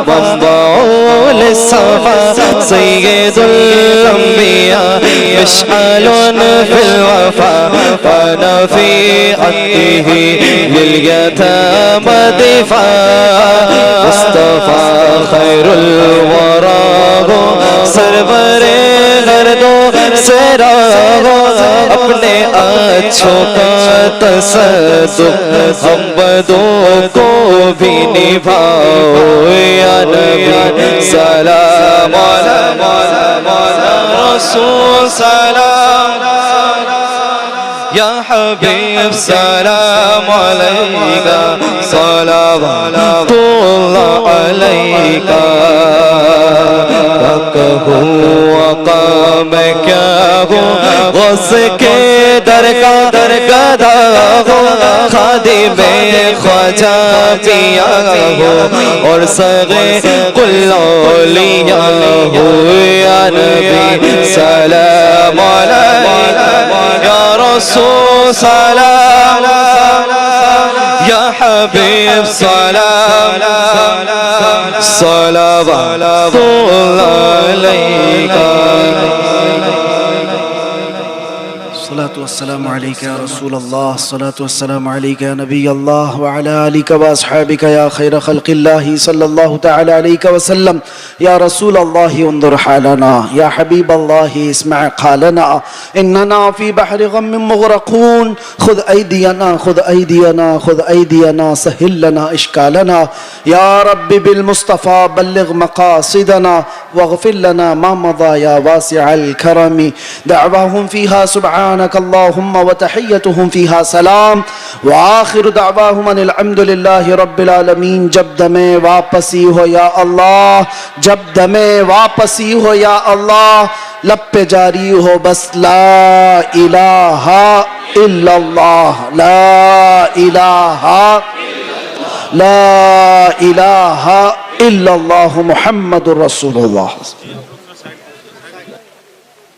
मंबऊल सफा, सय्यदुल अंबिया मशअलुन फिल वफा, फनफी अत्तिही लिलयतामा दिफा। मुस्तफा खैरुल वरा हो, सरवरे गर्दो सरा हो, अपने अच्छों का तसद्दुक़ हम बदों को भी निभाओ। या नबी सलाम अलैका, रसूल सलाम, या हबीब सलाम अलैका, सलावतुल्लाह अलैका। कहूँ वक़ा मैं क्या हूँ, गौस के दर का गधा हो, खादिमे ख्वाजा पिया हो, और सगे कुल औलिया हो। या नबी सलाम अलैका, या रसूल सलाम, या हबीब सलाम, सलावतुल्लाह अलैका। सलातु वस्सलामु अलैका या रसूल अल्लाह, सलातु वस्सलामु अलैका या नबी अल्लाह, व अला आलिका व अस्हाबिका या खैर खल्क़िल्लाहि सल्लल्लाहु तआला अलैहि वसल्लम। या रसूल अल्लाह उन्ज़ुर हालना, या हबीब अल्लाह इस्मा क़ालना, इन्नना फ़ी बहरि ग़म्मिन मुग़रक़ून, खुद ऐदियना खुद ऐदियना खुद ऐदियना, सहिल लना इश्कालना। या रब्बि बिल मुस्तफ़ा बल्लिग़ मक़ासिदना, वग़फ़िर लना मा मज़ा या वासिअल करमी। दअवाहुम फ़ीहा सुब्हानक अल्लाहुम्मा व तहिय्यतुहुम फ़ीहा सलाम, व आखिरु दअवाहुम अनिल हम्दुलिल्लाहि रब्बिल आलमीन। जब दमे वापसी हो या अल्लाह, जब दमे वापसी हो या अल्लाह, लब पे जारी हो बस ला इलाहा इल्लल्लाह, ला इलाहा इल्लल्लाह मुहम्मदुर रसूलुल्लाह।